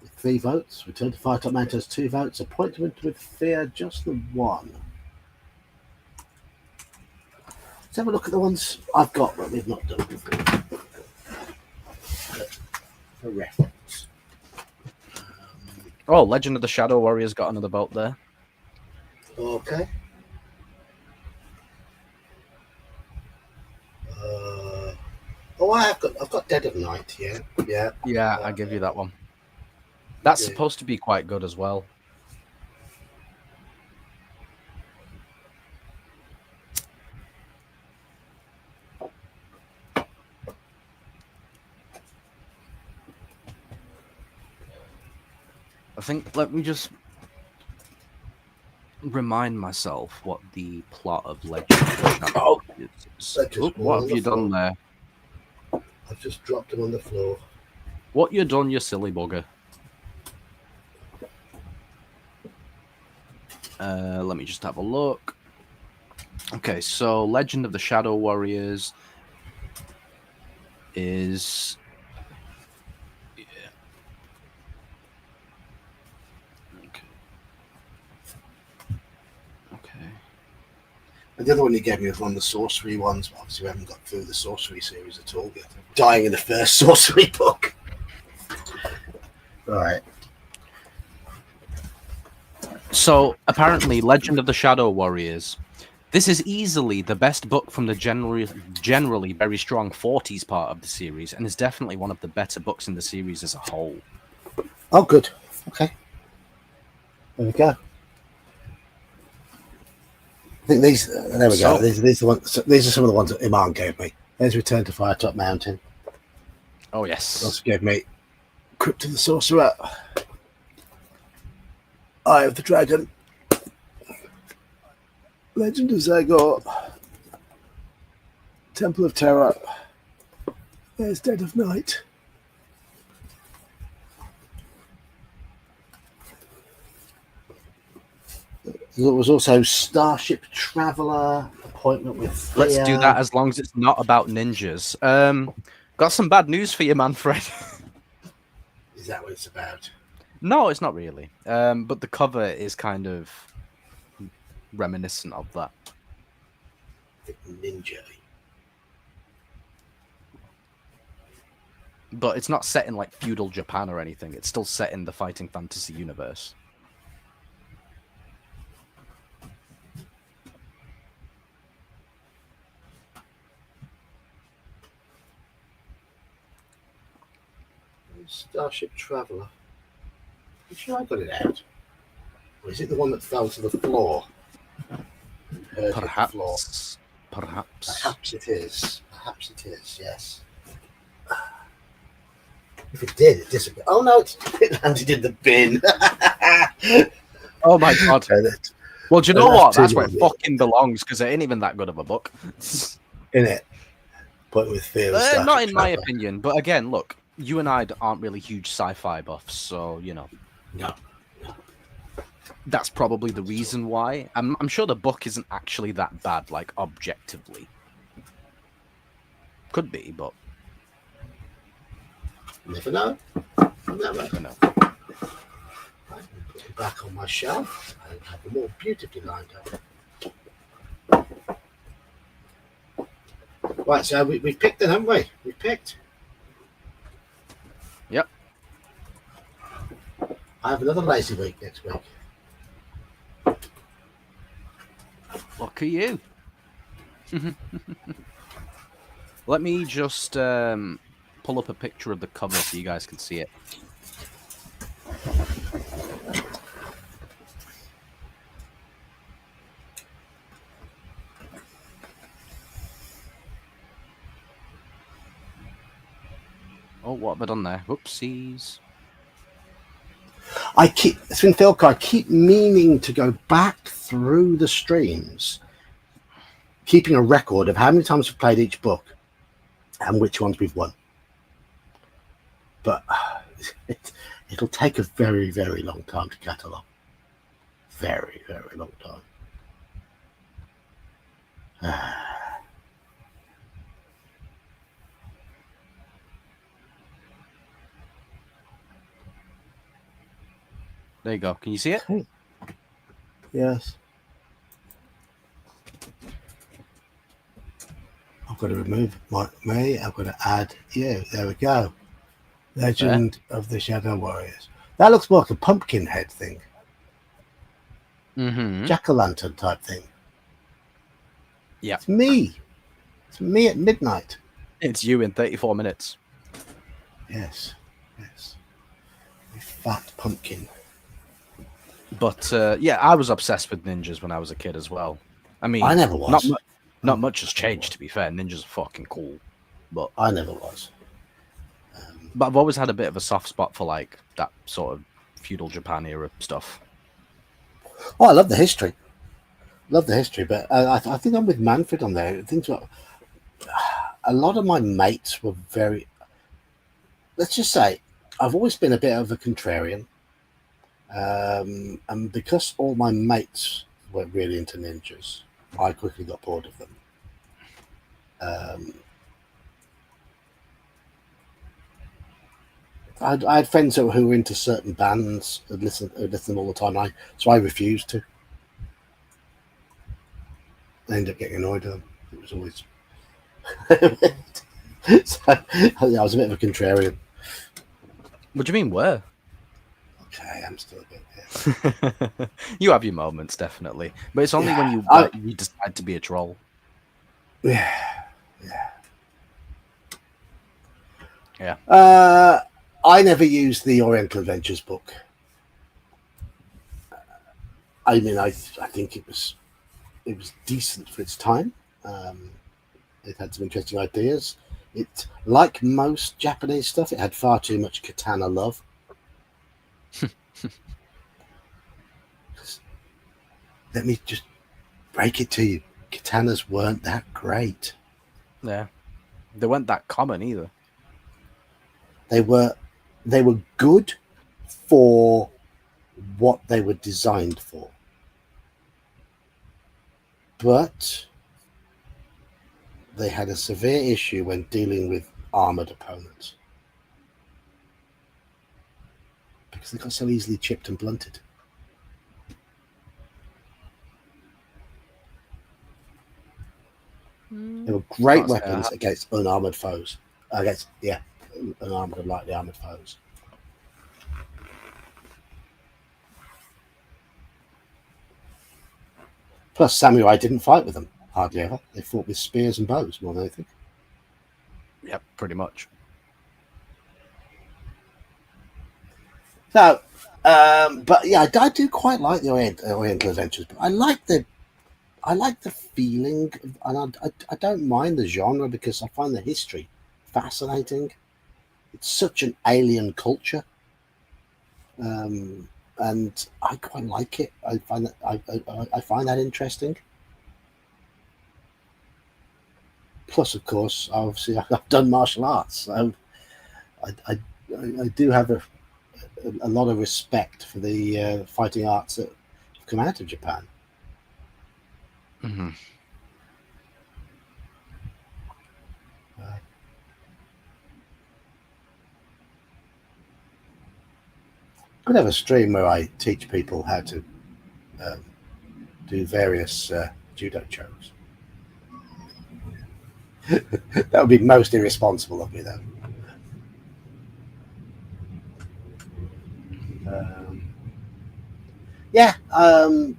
With 3 votes. Return to Firetop Mountain has 2 votes. Appointment with Fear, just the 1. Let's have a look at the ones I've got that we've not done before. For reference. Oh, Legend of the Shadow Warrior's got another vote there. Okay. I've got Dead of Night. Yeah. I give you that one. That's supposed to be quite good as well. I think, let me just remind myself what the plot of Legend of the Shadow is. What have you done there? I've just dropped him on the floor. What you done, you silly bugger? Let me just have a look. Okay, so Legend of the Shadow Warriors is... Yeah. Okay. And the other one you gave me was one of the sorcery ones, but obviously we haven't got through the sorcery series at all yet. Dying in the first sorcery book. Right. So apparently, Legend of the Shadow Warriors. This is easily the best book from the generally very strong 40s part of the series, and is definitely one of the better books in the series as a whole. Oh, good. Okay. There we go. I think these. There we go. These are the ones. These are some of the ones that Iman gave me. There's Return to Firetop Mountain. Oh yes. He also gave me Crypt of the Sorcerer, Eye of the Dragon, Legend of Zagor, Temple of Terror. There's Dead of Night. There was also Starship Traveler, Appointment with Fear. Let's do that as long as it's not about ninjas. Got some bad news for you, Manfred. Is that what it's about? No, it's not really. But the cover is kind of reminiscent of that. Ninja. But it's not set in like feudal Japan or anything. It's still set in the fighting fantasy universe. Starship Traveler. I'm sure I got it out. Or is it the one that fell to the floor? Perhaps. The floor? Perhaps. Perhaps it is. Perhaps it is, yes. If it did, it disappeared. Oh no, it landed in the bin. Oh my god. Well, do you know what? That's where it fucking belongs, because it ain't even that good of a book. In it. But with fear. Not in my opinion, but again, look, you and I aren't really huge sci-fi buffs, so, you know. No. That's probably the reason why. I'm sure the book isn't actually that bad, like, objectively. Could be, but... Never know. Never know. I can put it back on my shelf and have them all beautifully lined up. Right, so we've picked it, haven't we? We've picked. Yep. I have another lazy week next week. Lucky you. Let me just pull up a picture of the cover so you guys can see it. Oh, what have I done there? Whoopsies. I keep meaning to go back through the streams, keeping a record of how many times we've played each book and which ones we've won. But it'll take a very, very long time to catalogue. Very, very long time. There you go. Can you see it? Yes. I've got to remove me. I've got to add you. There we go. Legend of the Shadow Warriors. That looks more like a pumpkin head thing. Mm-hmm. Jack-o'-lantern type thing. Yeah. It's me. It's me at midnight. It's you in 34 minutes. Yes. Yes. A fat pumpkin. But yeah, I was obsessed with ninjas when I was a kid as well. I mean, I never was. Not much has changed, to be fair. Ninjas are fucking cool. But I never was. But I've always had a bit of a soft spot for like that sort of feudal Japan era stuff. Oh, I love the history. Love the history, but I think I'm with Manfred on there. Things were, a lot of my mates were very. Let's just say I've always been a bit of a contrarian, and because all my mates were really into ninjas, I quickly got bored of them. I had friends who were into certain bands, who'd listen to them all the time. So I refused to. I ended up getting annoyed with them. It was always so, yeah, I was a bit of a contrarian. What do you mean, where? Okay, I'm still a bit. Yeah. You have your moments, definitely, but it's only when you you decide to be a troll. Yeah. I never used the Oriental Adventures book. I mean, I think it was decent for its time. It had some interesting ideas. It, like most Japanese stuff, it had far too much katana love. Let me just break it to you: katanas weren't that great. Yeah, they weren't that common either. They were good for what they were designed for, but they had a severe issue when dealing with armored opponents because they got so easily chipped and blunted. They were great weapons against unarmored foes. Unarmored and lightly armored foes. Plus, samurai didn't fight with them hardly ever. They fought with spears and bows more than anything. Yep, pretty much. So, but yeah, I do quite like the Oriental Adventures. But I like the feeling, and I don't mind the genre because I find the history fascinating. It's such an alien culture, and I quite like it. I find that interesting. Plus, of course, obviously, I've done martial arts, so I do have a lot of respect for the fighting arts that have come out of Japan. Mm-hmm. Could have a stream where I teach people how to do various judo chokes. That would be most irresponsible of me, though.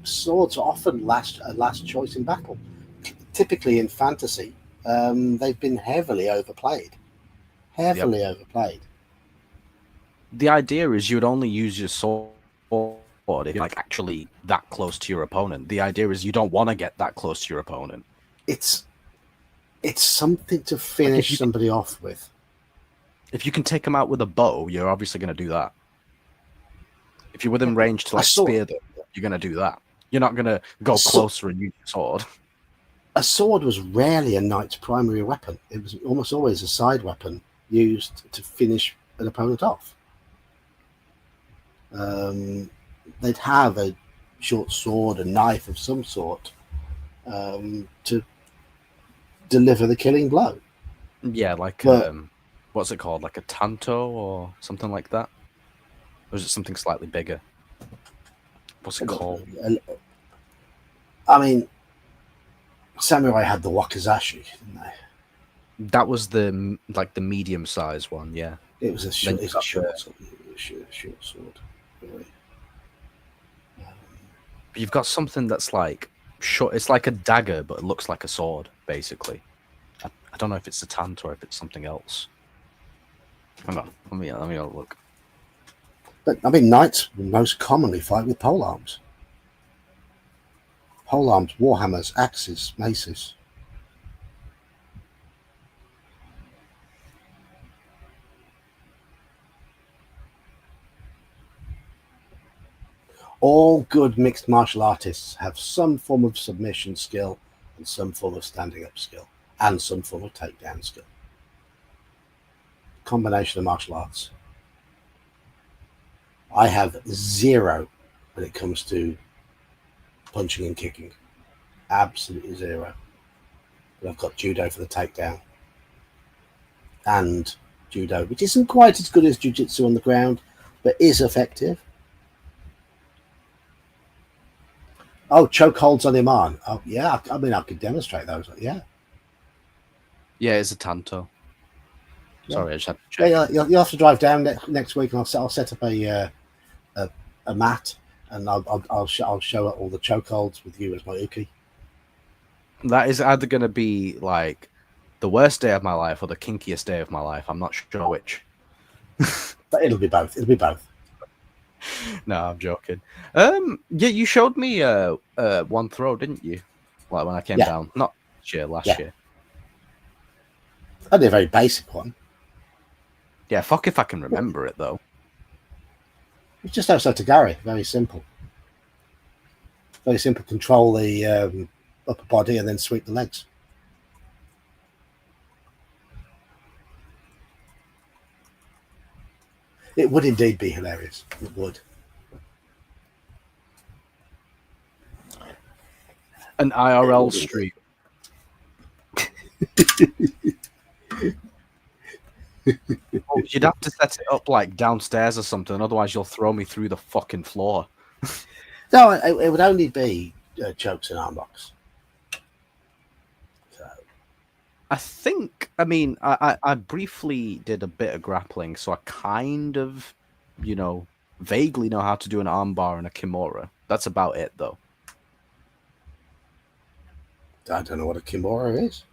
Swords are often last choice in battle. Typically in fantasy, they've been heavily overplayed. Overplayed. The idea is you would only use your sword if you're like actually that close to your opponent. The idea is you don't want to get that close to your opponent. It's something to finish somebody off with. If you can take them out with a bow, you're obviously going to do that. If you're within range to like spear them, you're going to do that. You're not going to go closer and use your sword. A sword was rarely a knight's primary weapon. It was almost always a side weapon used to finish an opponent off. They'd have a short sword, a knife of some sort, to deliver the killing blow. Yeah, like what's it called? Like a tanto or something like that? Or is it something slightly bigger? What's it called? I mean, samurai had the wakizashi, didn't they? That was the medium size one, yeah. It was a short sword. Really. You've got something that's like short. It's like a dagger, but it looks like a sword, basically. I don't know if it's a tanto or if it's something else. Hang on, let me have a look. But I mean, knights most commonly fight with polearms. Polearms, warhammers, axes, maces. All good mixed martial artists have some form of submission skill and some form of standing up skill and some form of takedown skill. Combination of martial arts. I have 0 when it comes to punching and kicking. Absolutely 0. But I've got judo for the takedown. And judo, which isn't quite as good as jiu-jitsu on the ground, but is effective. Oh, chokeholds on Iman. Oh, yeah. I mean, I could demonstrate those. Yeah. Yeah, it's a tanto. Yeah. Sorry, I just had to check. Yeah, you'll have to drive down next week, and I'll set up a mat, and I'll show all the chokeholds with you as my uke. That is either going to be like the worst day of my life or the kinkiest day of my life. I'm not sure which. But it'll be both. It'll be both. No, I'm joking. Yeah, you showed me one throw, didn't you? Like when I came down, not this year, last year. I did a very basic one. Yeah, fuck if I can remember it though. It's just outside Tagari. Very simple. Very simple. Control the upper body and then sweep the legs. It would indeed be hilarious. It would. An IRL stream. Oh, you'd have to set it up like downstairs or something, otherwise you'll throw me through the fucking floor. No, it would only be chokes and arm locks. So. I mean, I briefly did a bit of grappling, so I kind of, vaguely know how to do an armbar and a kimura. That's about it, though. I don't know what a kimura is.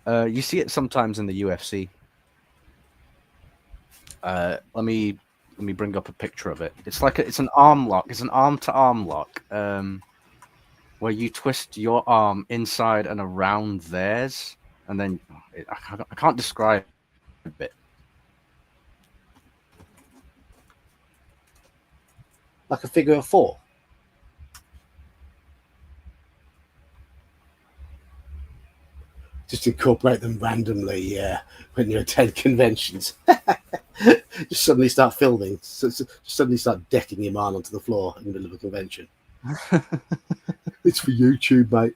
You see it sometimes in the UFC. Let me bring up a picture of it. It's like it's an arm lock. It's an arm to arm lock. Where you twist your arm inside and around theirs, and then I can't describe it. Like a figure of 4. Just incorporate them randomly when you attend conventions. Just suddenly start filming. Just suddenly start decking your man onto the floor in the middle of a convention. It's for YouTube, mate.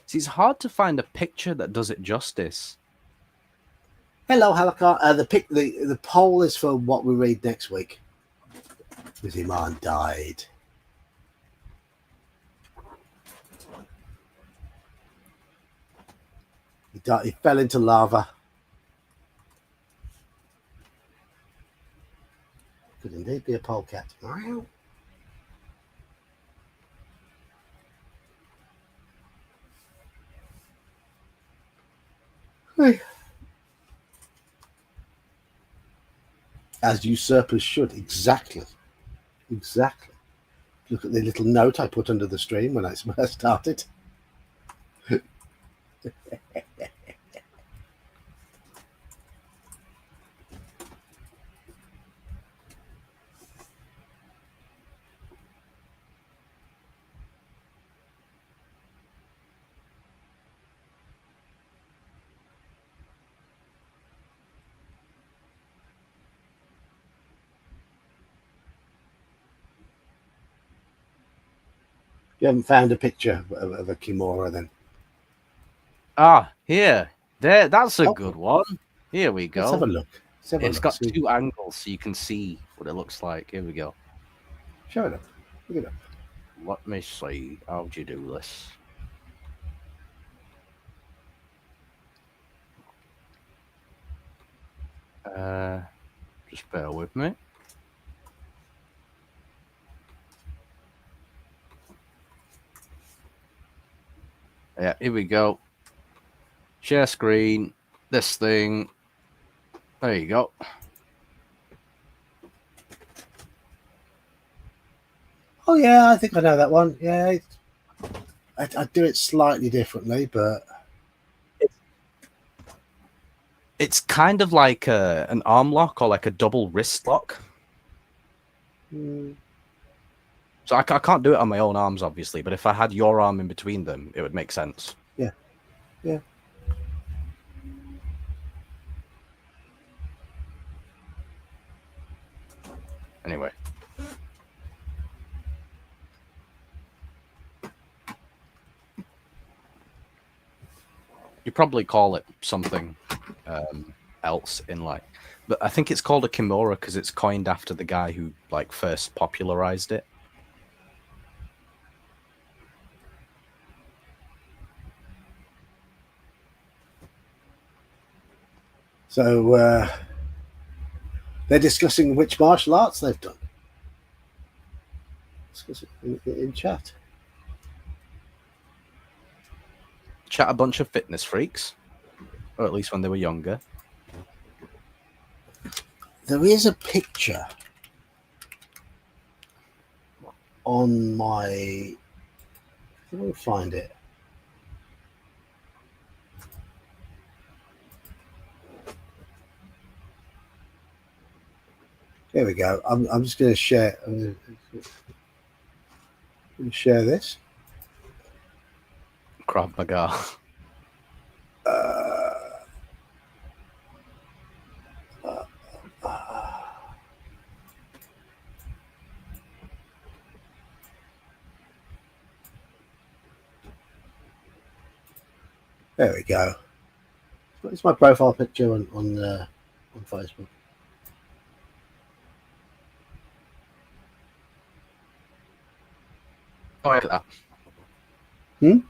See, it's hard to find a picture that does it justice. Hello, Halakar. The poll is for what we read next week. Because Iman died. He fell into lava. Could indeed be a polecat. Hey. As usurpers should. Exactly. Look at the little note I put under the stream when I started. You haven't found a picture of a kimura then? Here. There. That's a good one. Here we go. Let's have a look. It's got 2 angles, so you can see what it looks like. Here we go. Show it up. Look it up. Let me see. How do you do this? Just bear with me. Yeah, here we go. Share screen. This thing. There you go. Oh yeah, I think I know that one. Yeah, I do it slightly differently, but it's kind of like an arm lock or like a double wrist lock. So I can't do it on my own arms, obviously, but if I had your arm in between them, it would make sense. Yeah. Yeah. Anyway. You probably call it something else in like, but I think it's called a kimura because it's coined after the guy who like first popularized it. So they're discussing which martial arts they've done. Discuss it in chat. Chat a bunch of fitness freaks, or at least when they were younger. There is a picture on my. Let me find it. There we go. I'm just going to share. I'm going to share this. Krav Maga. There we go. It's my profile picture on Facebook. Oh, look at that. Hmm?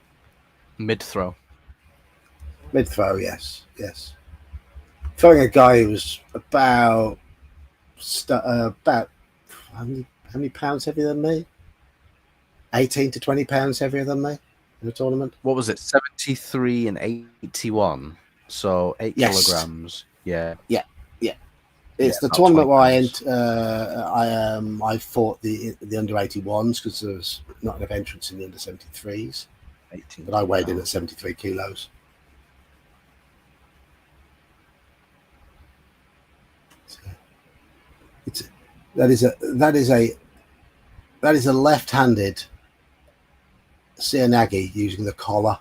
Mid throw. Mid throw, yes. Throwing a guy who was about how many pounds heavier than me? 18 to 20 pounds heavier than me in the tournament. What was it? 73 and 81. So 8 Yes. kilograms. Yeah. It's the about tournament 20 where I fought the under 81s because there was not enough entrants in the under 73s. 18. But I weighed in at 73 kilos. So that is a left-handed Seonagi using the collar,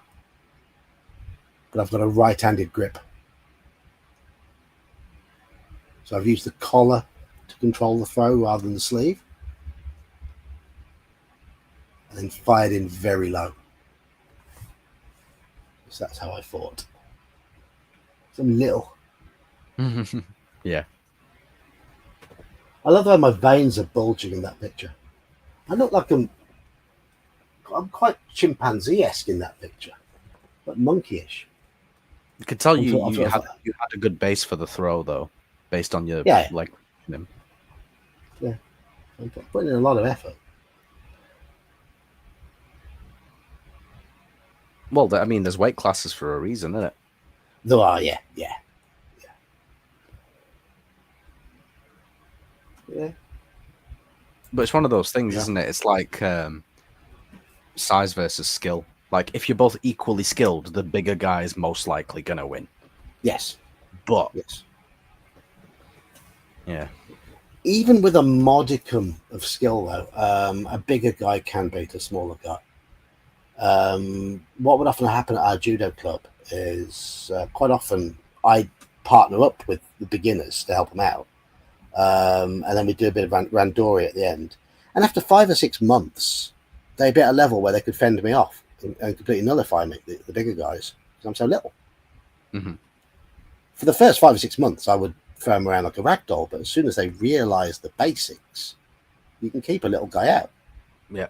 but I've got a right-handed grip. So I've used the collar to control the throw rather than the sleeve, and then fired in very low. So that's how I fought. Some little. Yeah. I love how my veins are bulging in that picture. I look like I'm quite chimpanzee-esque in that picture, but monkeyish. You could tell you I'm had a good base for the throw, though, based on your like him. Yeah, I'm putting in a lot of effort. Well, I mean, there's weight classes for a reason, isn't it? There are, yeah. But it's one of those things, Yeah. isn't it? It's like size versus skill. Like, if you're both equally skilled, the bigger guy is most likely going to win. Yes. But, Yes. Yeah. Even with a modicum of skill, though, a bigger guy can beat a smaller guy. What would often happen at our judo club is quite often I partner up with the beginners to help them out. And then we do a bit of randori at the end. And after 5 or 6 months, they'd be at a level where they could fend me off and completely nullify me, the bigger guys, because I'm so little. Mm-hmm. For the first 5 or 6 months, I would throw them around like a rag doll, but as soon as they realise the basics, you can keep a little guy out. Yeah.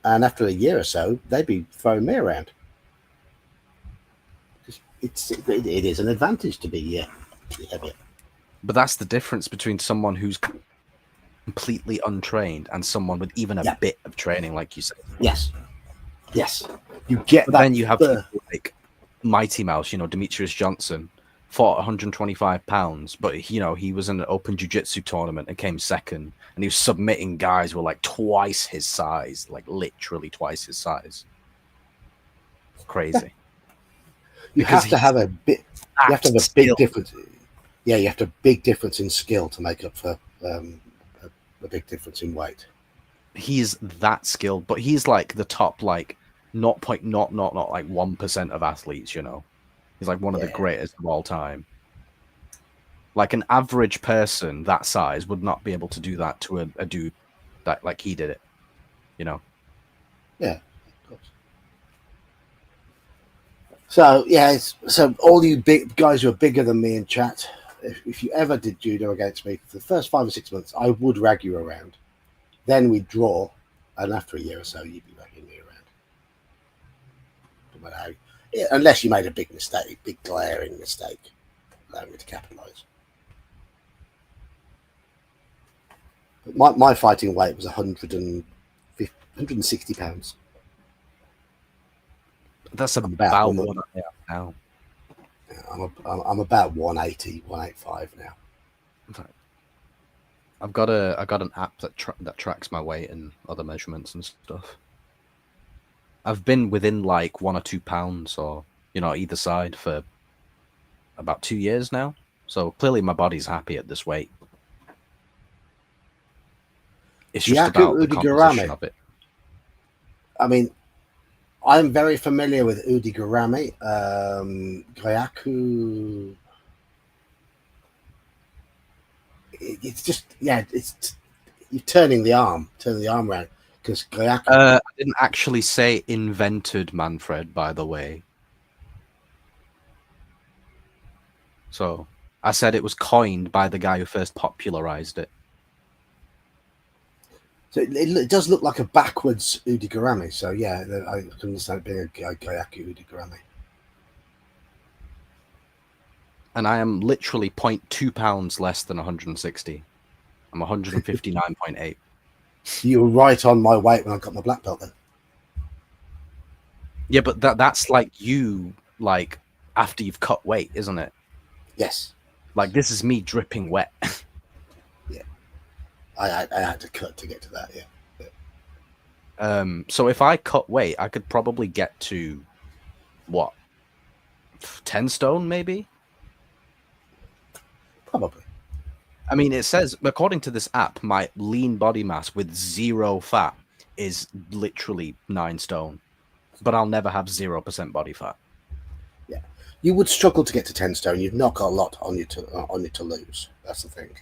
And after a year or so, they'd be throwing me around. It is an advantage to be heavier. But that's the difference between someone who's completely untrained and someone with even a bit of training, like you said. Yes. You get But that. then you have people like Mighty Mouse, Demetrius Johnson, fought 125 pounds, but he was in an open jiu-jitsu tournament and came second, and he was submitting guys who were like twice his size, like literally twice his size. It's crazy. You have to have a bit. You have to have a big difference. Yeah, you have to have a big difference in skill to make up for a big difference in weight. he's that skilled, but he's like the top like not like 1% of athletes, you know. He's like one of the greatest of all time. Like an average person that size would not be able to do that to a dude that like he did it, you know. Yeah, of course. So yeah, so all you big guys who are bigger than me in chat, if you ever did judo against me for the first 5 or 6 months, I would rag you around. Then we'd draw, and after a year or so, you'd be ragging me around. No matter how, yeah, unless you made a big mistake, big glaring mistake, allowing me to capitalise. But my fighting weight was 160 pounds. That's about about what I am now. I'm about 180, 185 now. I got an app that tracks my weight and other measurements and stuff. I've been within like 1 or 2 pounds, or you know, either side for about 2 years now. So clearly, my body's happy at this weight. It's just about the composition of it. I mean, I'm very familiar with udigarami, Gyaku. It's just it's you're turning the arm around because Gyaku. I didn't actually say invented, Manfred, by the way. So I said it was coined by the guy who first popularized it. So it does look like a backwards udigarami. So yeah, I can understand it being a Gyaku udigarami. And I am literally 0.2 pounds less than 160. I'm 159.8. You were right on my weight when I got my black belt then. Yeah, but that's like you, like, after you've cut weight, isn't it? Yes. Like, this is me dripping wet. Yeah. I had to cut to get to that, yeah. So if I cut weight, I could probably get to, what, 10 stone, maybe? Probably. I mean, it says, according to this app, my lean body mass with 0 fat is literally 9 stone. But I'll never have 0% body fat. Yeah. You would struggle to get to 10 stone. You'd knock a lot on you to lose. That's the thing.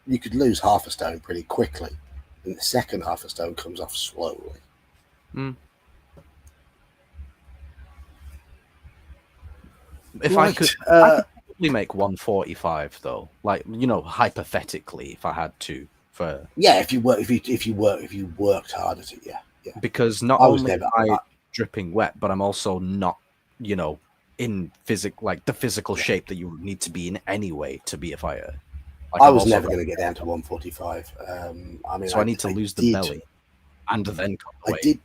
You could lose half a stone pretty quickly. And the second half a stone comes off slowly. If right. I could probably make 145 though, like, you know, hypothetically, if I had to. Yeah, if you worked hard at it, yeah. Because not only am I dripping wet, but I'm also not, you know, in the physical shape that you need to be in anyway to be a fighter. Like, I was never going to get down to 145. I mean, so I need to lose the belly and then cut the weight.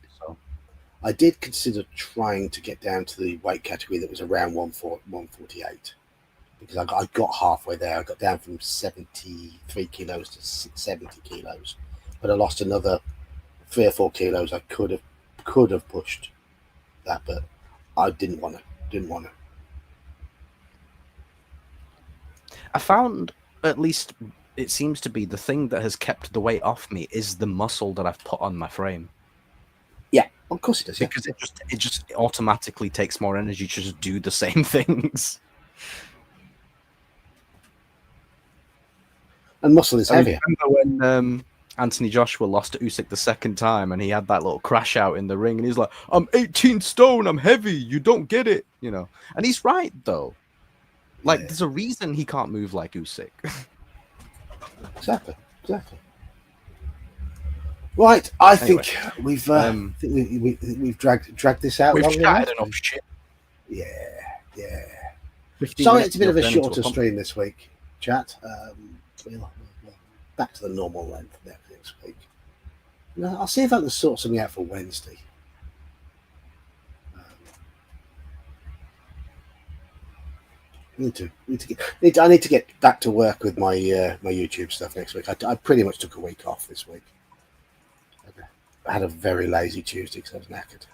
I did consider trying to get down to the weight category that was around 148 because I got halfway there. I got down from 73 kilos to 70 kilos, but I lost another 3 or 4 kilos. I could have pushed that, but I didn't want to. I found, at least it seems to be, the thing that has kept the weight off me is the muscle that I've put on my frame. Yeah, of course it does. Because it just automatically takes more energy to just do the same things. And muscle is heavier. I remember when Anthony Joshua lost to Usyk the second time, and he had that little crash out in the ring, and he's like, "I'm 18 stone, I'm heavy, you don't get it," you know. And he's right though. Like, there's a reason he can't move like Usyk. Exactly. Right, I think we've dragged this out. We've chatted enough shit. Yeah. Sorry, it's a bit of a shorter stream this week, chat. We'll back to the normal length next week. I'll see if I can sort something out for Wednesday. I need to get back to work with my my YouTube stuff next week. I pretty much took a week off this week. I had a very lazy Tuesday because I was knackered.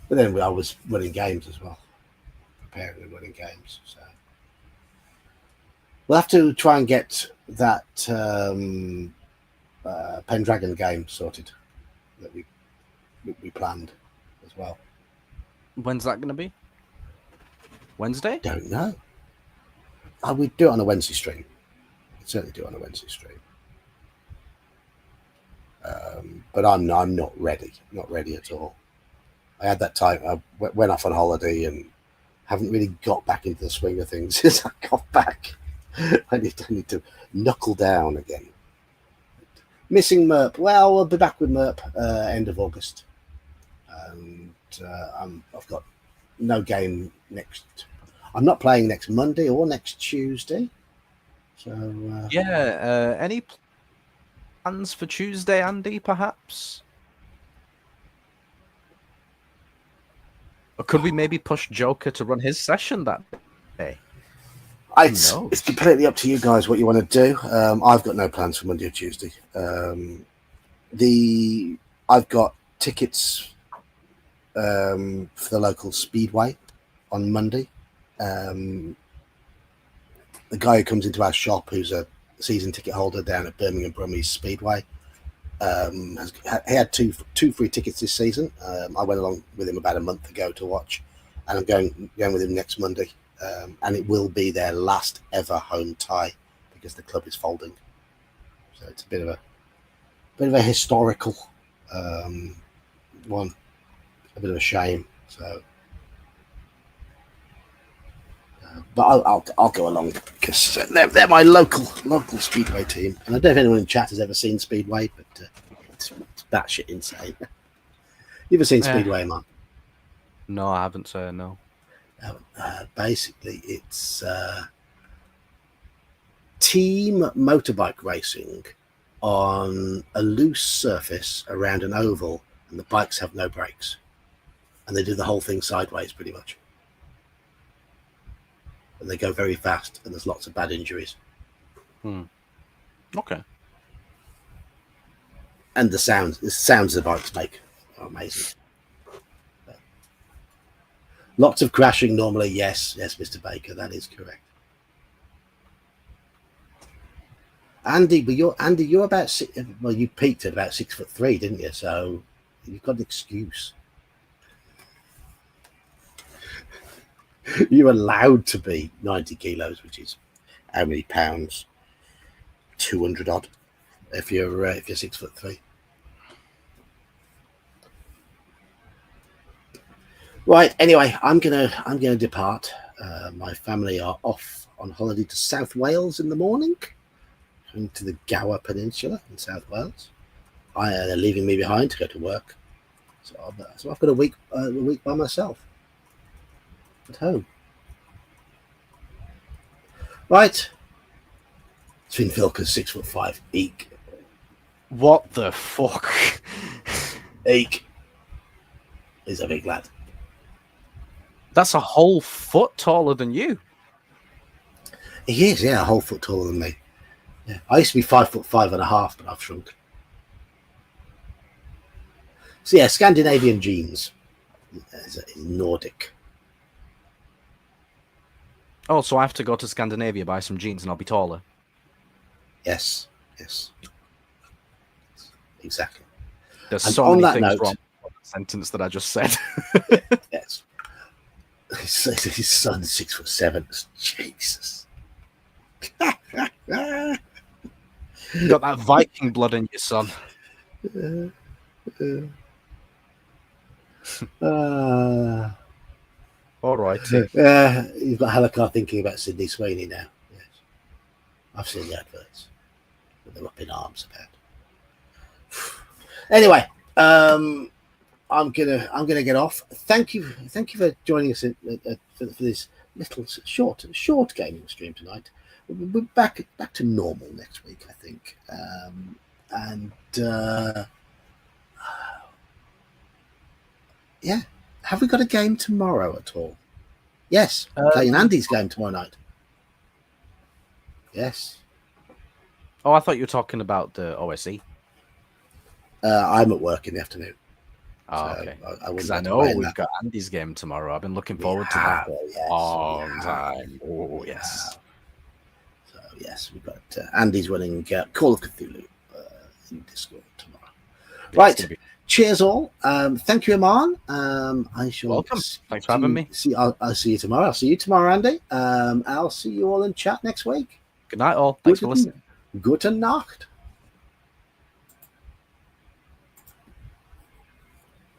But then I was running games as well, preparing and running games. So We'll have to try and get that Pendragon game sorted that we planned as well. When's that going to be? Wednesday? Don't know. We'd do it on a Wednesday stream. We'd certainly do it on a Wednesday stream. But I'm not ready. Not ready at all. I had that time. I went off on holiday and haven't really got back into the swing of things since I got back. I need to knuckle down again. Missing Merp. Well, we'll be back with Merp end of August. And I've got no game next. I'm not playing next Monday or next Tuesday. So any plans for Tuesday, Andy? Perhaps, or could we maybe push Joker to run his session that day? It's completely up to you guys what you want to do. I've got no plans for Monday or Tuesday. I've got tickets for the local speedway on Monday. The guy who comes into our shop, who's a season ticket holder down at Birmingham Brummies Speedway, he had two free tickets this season. I went along with him about a month ago to watch, and I'm going with him next Monday. And it will be their last ever home tie because the club is folding. So it's a bit of a historical one, a bit of a shame. So, but I'll go along because they're my local speedway team, and I don't know if anyone in chat has ever seen Speedway, but it's batshit insane. You ever seen Speedway, man? No, I haven't, sir. No. Basically, it's team motorbike racing on a loose surface around an oval, and the bikes have no brakes, and they do the whole thing sideways pretty much, and they go very fast, and there's lots of bad injuries. Okay. And the sounds the bikes make are amazing. Lots of crashing normally, yes, Mr. Baker, that is correct. Andy, but you're about you peaked at about 6'3", didn't you? So you've got an excuse. You're allowed to be 90 kilos, which is how many pounds? 200 odd. If you're 6'3". Right. Anyway, I'm gonna depart. My family are off on holiday to South Wales in the morning, going to the Gower Peninsula in South Wales. They're leaving me behind to go to work, so I've got a week by myself at home. Right. Twin Filker's 6'5". Eek. What the fuck? Eek. He's a big lad. That's a whole foot taller than you. He is, yeah, a whole foot taller than me. Yeah. I used to be 5'5.5", but I've shrunk. So yeah, Scandinavian genes. Is Nordic. Oh, so I have to go to Scandinavia, buy some jeans, and I'll be taller. Yes. Exactly. There's and so many things note, wrong with the sentence that I just said. Yes. His son's 6'7". Jesus. You got that Viking blood in your son. All right. You've got Helicar thinking about Sydney Sweeney now. Yes. I've seen the adverts. They're up in arms about. Anyway, I'm gonna get off. Thank you for joining us for this little short gaming stream tonight. We're back to normal next week, I think. Yeah. Have we got a game tomorrow at all? Yes, playing Andy's game tomorrow night. Yes. Oh, I thought you were talking about the OSE. I'm at work in the afternoon. Oh, so okay. Because I know we've got Andy's game tomorrow. I've been looking forward to that for a long time. Oh, yes. So Yes, we've got Andy's running Call of Cthulhu in Discord tomorrow. Right. Cheers, all. Thank you, Aman. I shall. Welcome. Thanks for having me. I'll see you tomorrow. I'll see you tomorrow, Andy. I'll see you all in chat next week. Good night, all. Thanks for listening. Gute Nacht.